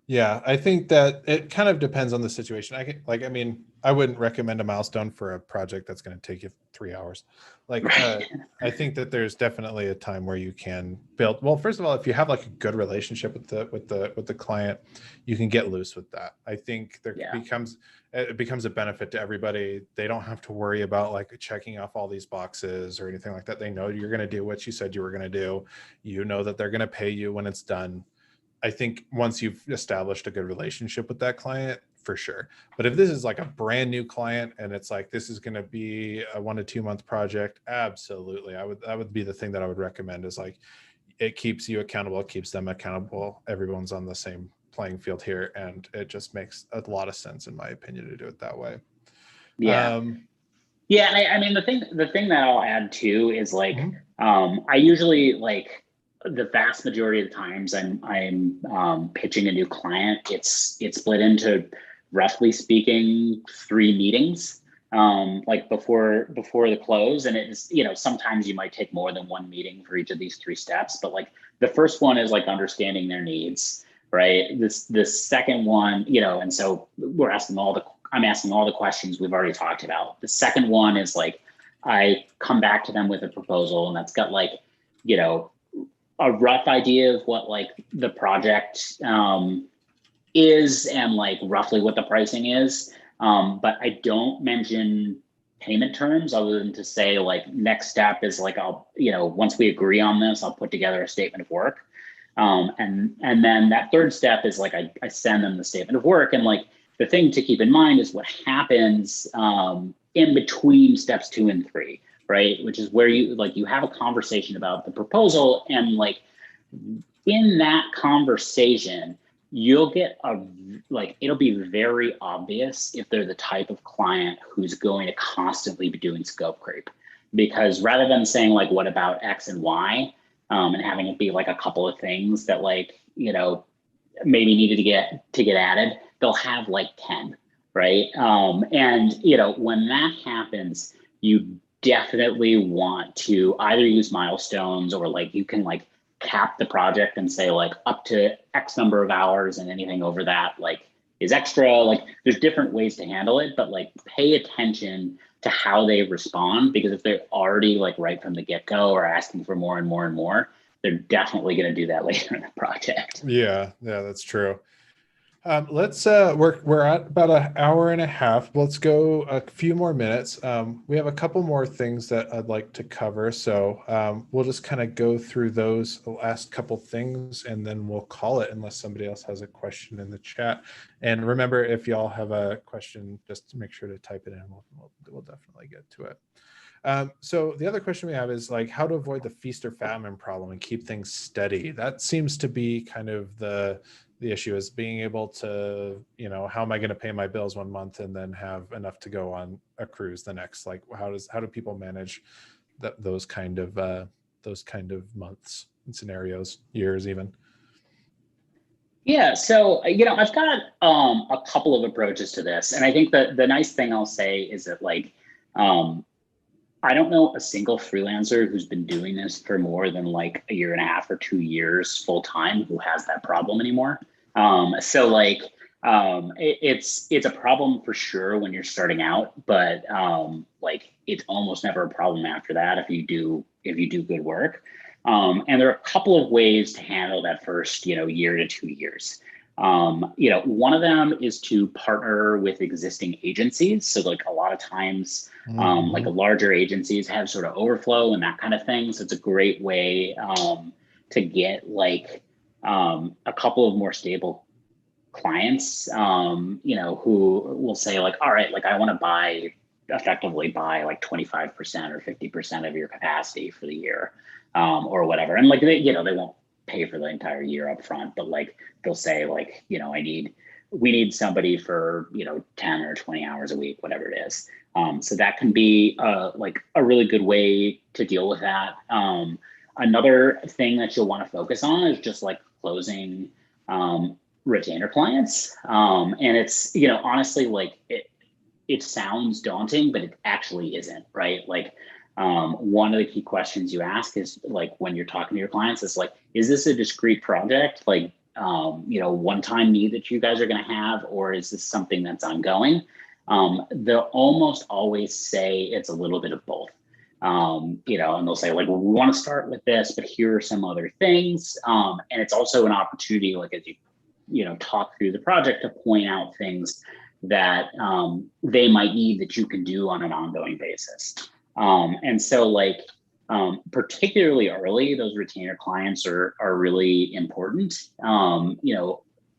Yeah, I think that it kind of depends on the situation. I wouldn't recommend a milestone for a project that's going to take you 3 hours. Like, Right. I think that there's definitely a time where you can build. Well, first of all, if you have like a good relationship with the client, you can get loose with that. I think it becomes a benefit to everybody. They don't have to worry about like checking off all these boxes or anything like that. They know you're going to do what you said you were going to do. You know that they're going to pay you when it's done. I think once you've established a good relationship with that client, for sure. But if this is like a brand new client and it's like, this is going to be a 1 to 2 month project, absolutely. That would be the thing that I would recommend is like, it keeps you accountable. It keeps them accountable. Everyone's on the same playing field here. And it just makes a lot of sense, in my opinion, to do it that way. Yeah. Yeah. I mean, the thing that I'll add too is like, I usually like, the vast majority of the times I'm pitching a new client, it's split into, roughly speaking, 3 meetings, like before the close. And it's, sometimes you might take more than 1 meeting for each of these 3 steps, but like the first one is like understanding their needs, right? The second one, and so I'm asking all the questions we've already talked about. The second one is like, I come back to them with a proposal, and that's got like, a rough idea of what like the project is and like roughly what the pricing is. But I don't mention payment terms other than to say like next step is like, once we agree on this, I'll put together a statement of work. And then that third step is like, I send them the statement of work. And like the thing to keep in mind is what happens in between steps 2 and 3. Right, which is where you have a conversation about the proposal, and like in that conversation, you'll get it'll be very obvious if they're the type of client who's going to constantly be doing scope creep, because rather than saying like, what about X and Y, and having it be like a couple of things that like, maybe needed to get added, they'll have like 10, right? And when that happens, you definitely want to either use milestones, or like you can like cap the project and say like up to X number of hours, and anything over that like is extra. Like there's different ways to handle it, but like pay attention to how they respond, because if they're already like right from the get-go or asking for more and more and more, they're definitely going to do that later in the project. Yeah, that's true. Let's we're at about an hour and a half. Let's go a few more minutes. We have a couple more things that I'd like to cover, so we'll just kind of go through those last couple things, and then we'll call it, unless somebody else has a question in the chat. And remember, if y'all have a question, just make sure to type it in. We'll definitely get to it. So the other question we have is like, how to avoid the feast or famine problem and keep things steady. That seems to be kind of the issue, is being able to, how am I going to pay my bills 1 month and then have enough to go on a cruise the next? Like, how do people manage those kind of months and scenarios, years even? Yeah, so I've got a couple of approaches to this, and I think that the nice thing I'll say is that like, I don't know a single freelancer who's been doing this for more than like 1.5 years or 2 years full time who has that problem anymore. So like, It's a problem for sure when you're starting out, but like it's almost never a problem after that if you do good work. And there are a couple of ways to handle that first, year to 2 years. One of them is to partner with existing agencies. So like a lot of times, like larger agencies have sort of overflow and that kind of thing. So it's a great way to get like a couple of more stable clients, who will say like, all right, like I want to effectively buy like 25% or 50% of your capacity for the year, or whatever. And like, they won't pay for the entire year up front, but like, they'll say like, we need somebody for, 10 or 20 hours a week, whatever it is. So that can be like a really good way to deal with that. Another thing that you'll want to focus on is just like closing retainer clients. And it's, honestly, like it sounds daunting, but it actually isn't, right? Like one of the key questions you ask is like, when you're talking to your clients, is like, is this a discrete project? Like, one-time need that you guys are going to have, or is this something that's ongoing? They'll almost always say it's a little bit of both. And they'll say like, well, we want to start with this, but here are some other things. And it's also an opportunity, like as you talk through the project, to point out things that they might need that you can do on an ongoing basis. And so like, particularly early, those retainer clients are really important.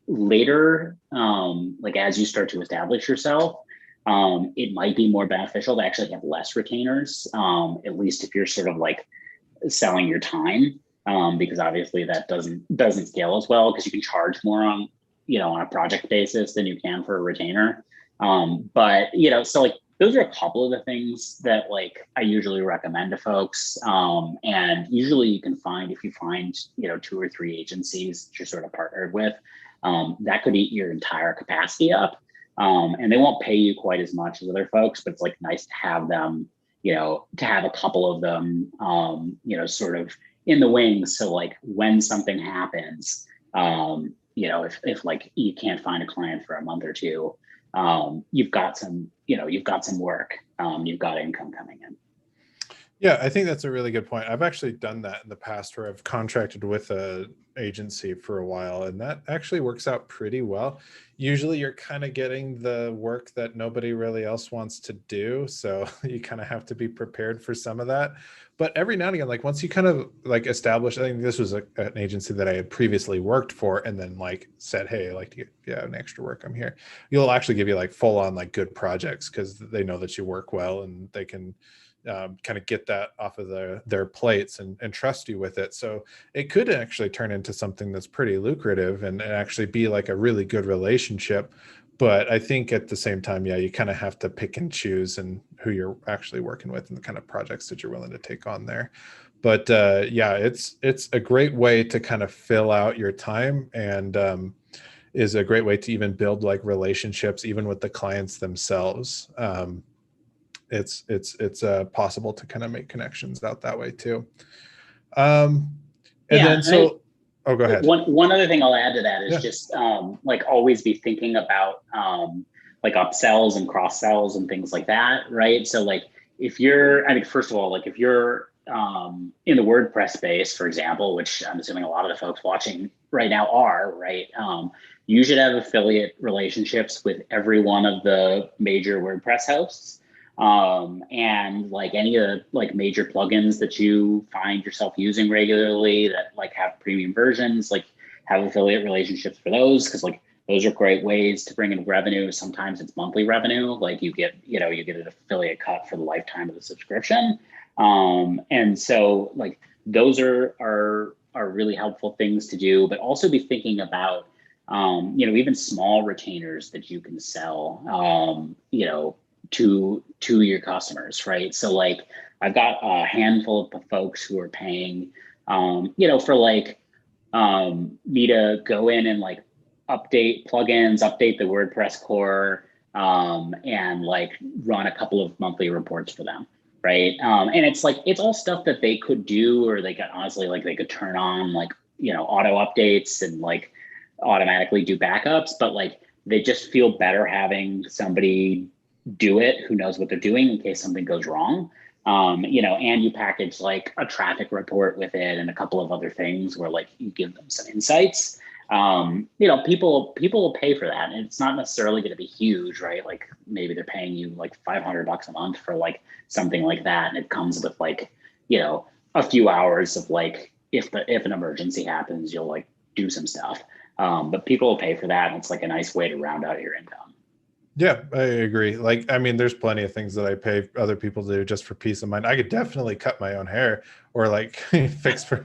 Later, like as you start to establish yourself, it might be more beneficial to actually have less retainers, at least if you're sort of like selling your time, because obviously that doesn't scale as well, because you can charge more on a project basis than you can for a retainer. But so like those are a couple of the things that like I usually recommend to folks. And usually you can find, if you find 2 or 3 agencies that you're sort of partnered with, that could eat your entire capacity up. And they won't pay you quite as much as other folks, but it's like nice to have them, to have a couple of them, sort of in the wings. So like when something happens, if like you can't find a client for a month or two, you've got some work, you've got income coming in. Yeah, I think that's a really good point. I've actually done that in the past, where I've contracted with a agency for a while, and that actually works out pretty well. Usually you're kind of getting the work that nobody really else wants to do, so you kind of have to be prepared for some of that. But every now and again, like once you kind of like establish, I think this was an agency that I had previously worked for, and then like said, hey, I'd like to get an extra work, I'm here. You'll actually give you like full on like good projects, because they know that you work well, and they can kind of get that off of their plates and trust you with it. So it could actually turn into something that's pretty lucrative and actually be like a really good relationship. But I think at the same time, yeah, you kind of have to pick and choose and who you're actually working with and the kind of projects that you're willing to take on there. But yeah, it's a great way to kind of fill out your time, and is a great way to even build like relationships, even with the clients themselves. It's possible to kind of make connections out that way too. And Yeah, then so, oh, go ahead. One other thing I'll add to that is Yeah. just like always be thinking about like upsells and cross sells and things like that, right? So like first of all, like if you're in the WordPress space, for example, which I'm assuming a lot of the folks watching right now are, right? You should have affiliate relationships with every one of the major WordPress hosts. And like any of the like major plugins that you find yourself using regularly that like have premium versions, like have affiliate relationships for those, because like those are great ways to bring in revenue. Sometimes it's monthly revenue, like you get an affiliate cut for the lifetime of the subscription. And so like those are really helpful things to do, but also be thinking about even small retainers that you can sell to your customers, right? So like I've got a handful of folks who are paying, for like me to go in and like update plugins, update the WordPress core, and like run a couple of monthly reports for them, right? And it's like it's all stuff that they could do, or they could honestly like they could turn on like auto updates and like automatically do backups, but like they just feel better having somebody do it who knows what they're doing in case something goes wrong. You know, and you package like a traffic report with it and a couple of other things where like you give them some insights. You know, people will pay for that, and it's not necessarily going to be huge, right? Like maybe they're paying you like $500 a month for like something like that, and it comes with like, you know, a few hours of like if an emergency happens, you'll like do some stuff. But people will pay for that, and it's like a nice way to round out your income. Yeah, I agree. Like, I mean, there's plenty of things that I pay other people to do just for peace of mind. I could definitely cut my own hair or like fix for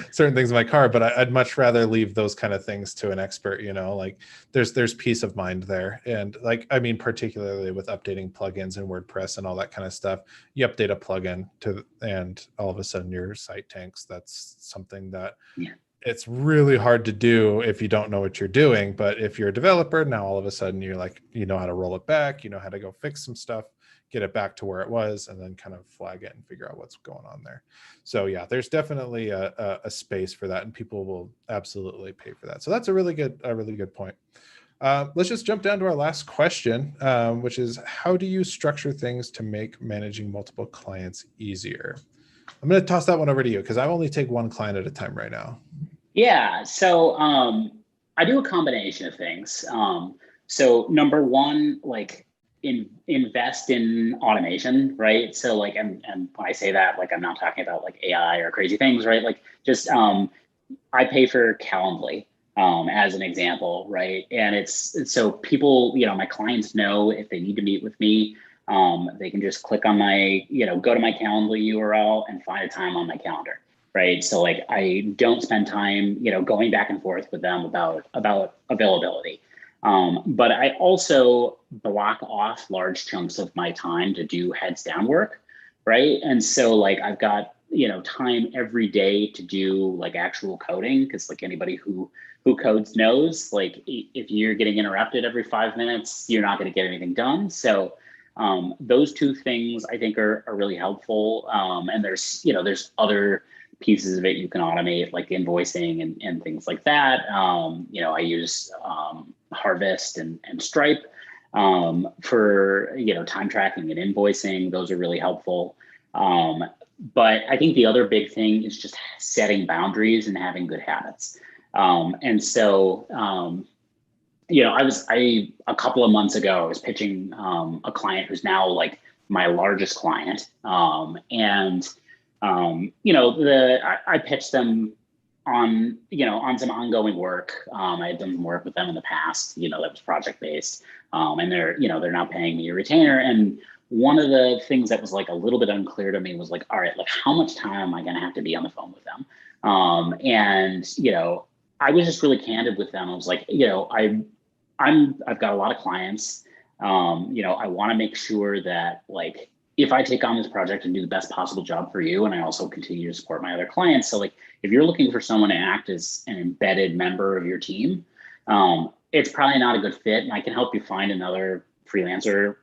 certain things in my car, but I'd much rather leave those kind of things to an expert, you know, like there's peace of mind there. And like, I mean, particularly with updating plugins and WordPress and all that kind of stuff, you update a plugin and all of a sudden your site tanks. That's something that it's really hard to do if you don't know what you're doing. But if you're a developer, now all of a sudden you're like, you know how to roll it back, you know how to go fix some stuff, get it back to where it was, and then kind of flag it and figure out what's going on there. So yeah, there's definitely a space for that, and people will absolutely pay for that. So that's a really good point. Let's just jump down to our last question, which is, how do you structure things to make managing multiple clients easier? I'm going to toss that one over to you because I only take one client at a time right now. Yeah, so I do a combination of things. So number one, like invest in automation, right? So like, and when I say that, like I'm not talking about like AI or crazy things, right? Like just I pay for Calendly as an example, right? And it's so people, you know, my clients know if they need to meet with me, they can just click on my, you know, go to my Calendly URL and find a time on my calendar, right? So like I don't spend time, you know, going back and forth with them about availability. But I also block off large chunks of my time to do heads down work, right? And so like I've got, you know, time every day to do like actual coding, because like anybody who codes knows, like if you're getting interrupted every 5 minutes, you're not going to get anything done. So those two things I think are really helpful. And there's, you know, there's other pieces of it you can automate, like invoicing and things like that. You know, I use Harvest and Stripe for, you know, time tracking and invoicing. Those are really helpful. But I think the other big thing is just setting boundaries and having good habits. And so, you know, a couple of months ago, I was pitching a client who's now like my largest client. You know, I pitched them on, you know, on some ongoing work. I had done some work with them in the past, you know, that was project-based. And they're, you know, they're now paying me a retainer. And one of the things that was like a little bit unclear to me was like, all right, like how much time am I going to have to be on the phone with them? And, you know, I was just really candid with them. I was like, you know, I've got a lot of clients. You know, I want to make sure that like, if I take on this project and do the best possible job for you, and I also continue to support my other clients. So like, if you're looking for someone to act as an embedded member of your team, it's probably not a good fit. And I can help you find another freelancer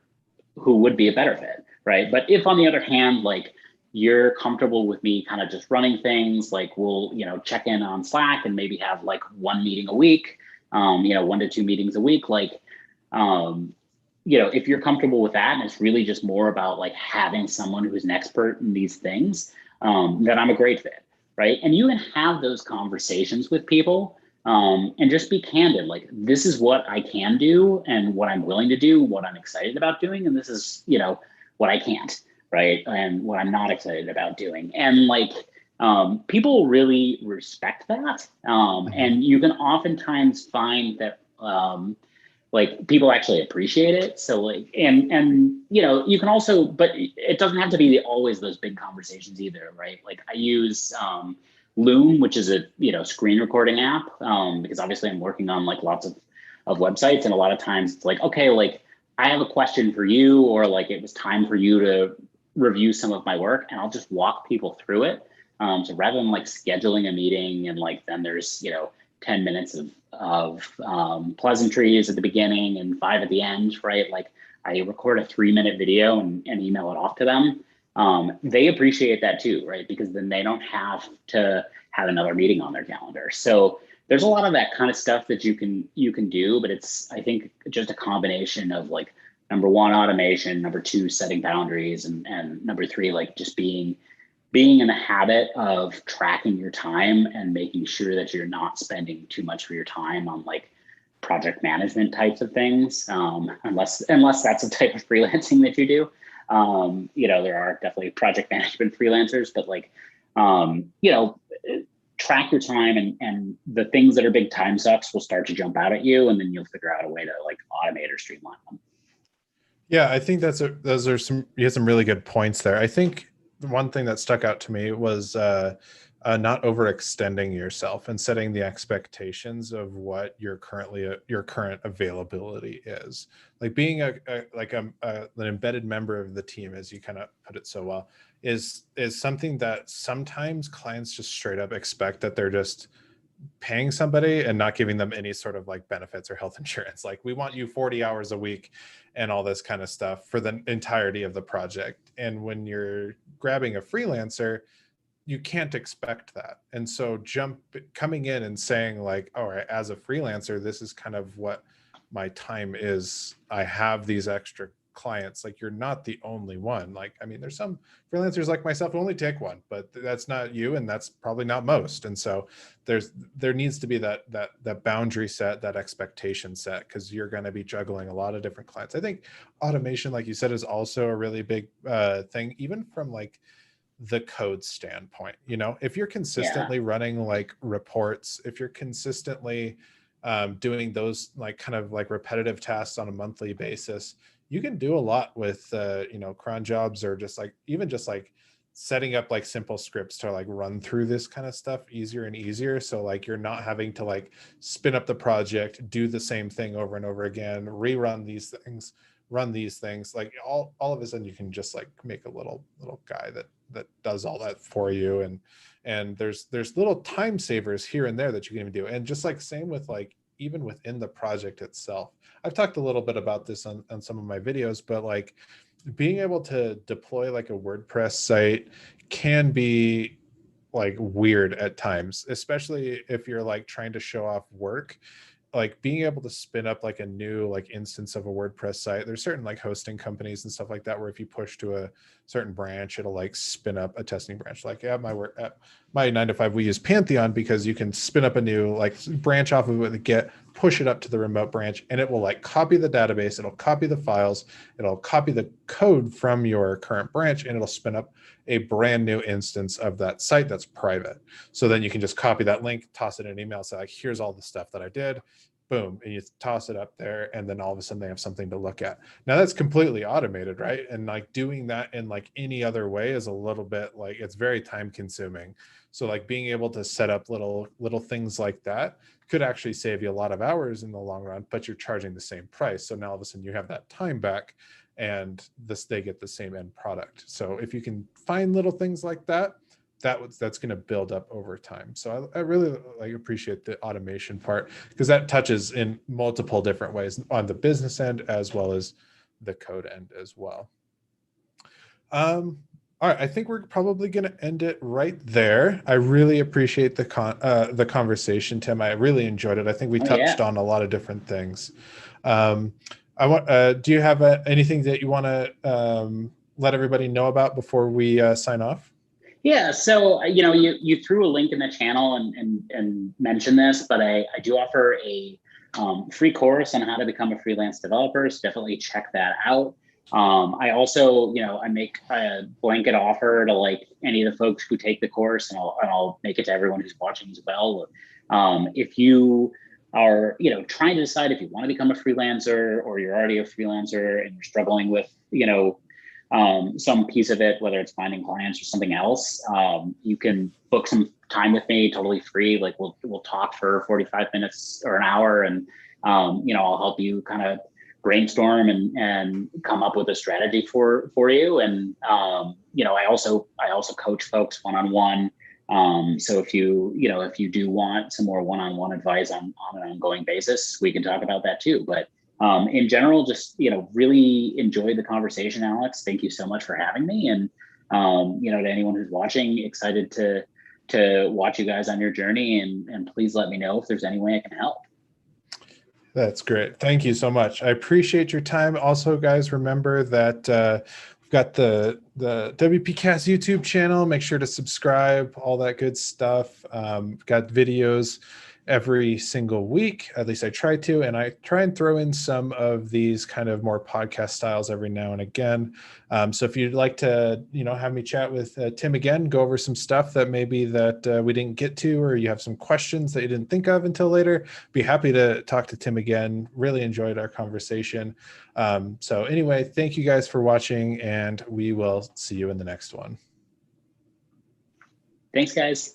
who would be a better fit, right? But if on the other hand, like you're comfortable with me kind of just running things, like we'll, you know, check in on Slack and maybe have like one meeting a week, you know, 1 to 2 meetings a week, like, you know, if you're comfortable with that and it's really just more about like having someone who's an expert in these things, then I'm a great fit, right? And you can have those conversations with people and just be candid. Like, this is what I can do and what I'm willing to do, what I'm excited about doing. And this is, you know, what I can't, right? And what I'm not excited about doing. And like, people really respect that. And you can oftentimes find that, like people actually appreciate it. So like, and, you know, you can also, but it doesn't have to be always those big conversations either, right? Like I use Loom, which is a, you know, screen recording app, because obviously I'm working on like lots of websites. And a lot of times it's like, okay, like I have a question for you, or like it was time for you to review some of my work, and I'll just walk people through it. So rather than like scheduling a meeting and like, then there's, you know, 10 minutes of pleasantries at the beginning and 5 at the end, right? Like I record a 3-minute video and email it off to them. They appreciate that too, right? Because then they don't have to have another meeting on their calendar. So there's a lot of that kind of stuff that you can do, but it's, I think, just a combination of like, number one, automation, number two, setting boundaries, and number three, like just being in the habit of tracking your time and making sure that you're not spending too much of your time on like project management types of things, unless that's the type of freelancing that you do. There are definitely project management freelancers, but like, track your time, and the things that are big time sucks will start to jump out at you, and then you'll figure out a way to like automate or streamline them. Yeah, I think those are some, you had some really good points there. I think the one thing that stuck out to me was not overextending yourself and setting the expectations of what your current availability is. Like being an embedded member of the team, as you kind of put it so well, is something that sometimes clients just straight up expect that they're just paying somebody and not giving them any sort of like benefits or health insurance. Like, we want you 40 hours a week and all this kind of stuff for the entirety of the project. And when you're grabbing a freelancer, you can't expect that. And so coming in and saying like, all right, as a freelancer, this is kind of what my time is. I have these extra clients. Like, you're not the only one. Like, I mean, there's some freelancers like myself who only take one, but that's not you, and that's probably not most. And so there needs to be that boundary set, that expectation set, because you're going to be juggling a lot of different clients. I think automation, like you said, is also a really big thing, even from like the code standpoint. If you're Yeah. consistently running like reports, if you're consistently doing those like kind of like repetitive tasks on a monthly basis, you can do a lot with cron jobs, or just like even just like setting up like simple scripts to like run through this kind of stuff easier and easier. So like you're not having to like spin up the project, do the same thing over and over again, rerun these things, run these things. Like all of a sudden you can just like make a little guy that does all that for you. And there's little time savers here and there that you can even do. And just like same with like even within the project itself. I've talked a little bit about this on some of my videos, but like being able to deploy like a WordPress site can be like weird at times, especially if you're like trying to show off work. Like being able to spin up like a new like instance of a WordPress site. There's certain like hosting companies and stuff like that where if you push to a certain branch, it'll like spin up a testing branch. Like at my 9 to 5, we use Pantheon because you can spin up a new like branch off of it with a Git, push it up to the remote branch, and it will like copy the database, it'll copy the files, it'll copy the code from your current branch, and it'll spin up a brand new instance of that site that's private. So then you can just copy that link, toss it in an email, say like, here's all the stuff that I did, boom, and you toss it up there, and then all of a sudden they have something to look at. Now that's completely automated, right? And like doing that in like any other way is a little bit like, it's very time consuming. So like being able to set up little things like that could actually save you a lot of hours in the long run, but you're charging the same price. So now all of a sudden you have that time back, and they get the same end product. So if you can find little things like that, that's going to build up over time. So I really like appreciate the automation part, because that touches in multiple different ways on the business end as well as the code end as well. All right, I think we're probably going to end it right there. I really appreciate the conversation, Tim. I really enjoyed it. I think we touched on a lot of different things. Do you have anything that you want to let everybody know about before we sign off? Yeah, so you threw a link in the channel and mentioned this, but I do offer a free course on how to become a freelance developer. So definitely check that out. I also, I make a blanket offer to like any of the folks who take the course, and I'll make it to everyone who's watching as well. If you are, trying to decide if you want to become a freelancer, or you're already a freelancer and you're struggling with, some piece of it, whether it's finding clients or something else, you can book some time with me totally free. Like we'll talk for 45 minutes or an hour, and I'll help you kind of brainstorm and come up with a strategy for you. And I also coach folks one-on-one. So if you do want some more one-on-one advice on an ongoing basis, we can talk about that too. But in general, just, really enjoyed the conversation, Alex. Thank you so much for having me. And, to anyone who's watching, excited to to watch you guys on your journey, and please let me know if there's any way I can help. That's great. Thank you so much. I appreciate your time. Also, guys, remember that we've got the WPcast YouTube channel. Make sure to subscribe, all that good stuff. Got videos every single week. At least I try to, and I try and throw in some of these kind of more podcast styles every now and again. So if you'd like to, have me chat with Tim again, go over some stuff that maybe that we didn't get to, or you have some questions that you didn't think of until later, be happy to talk to Tim again. Really enjoyed our conversation. So anyway, thank you guys for watching, and we will see you in the next one. Thanks, guys.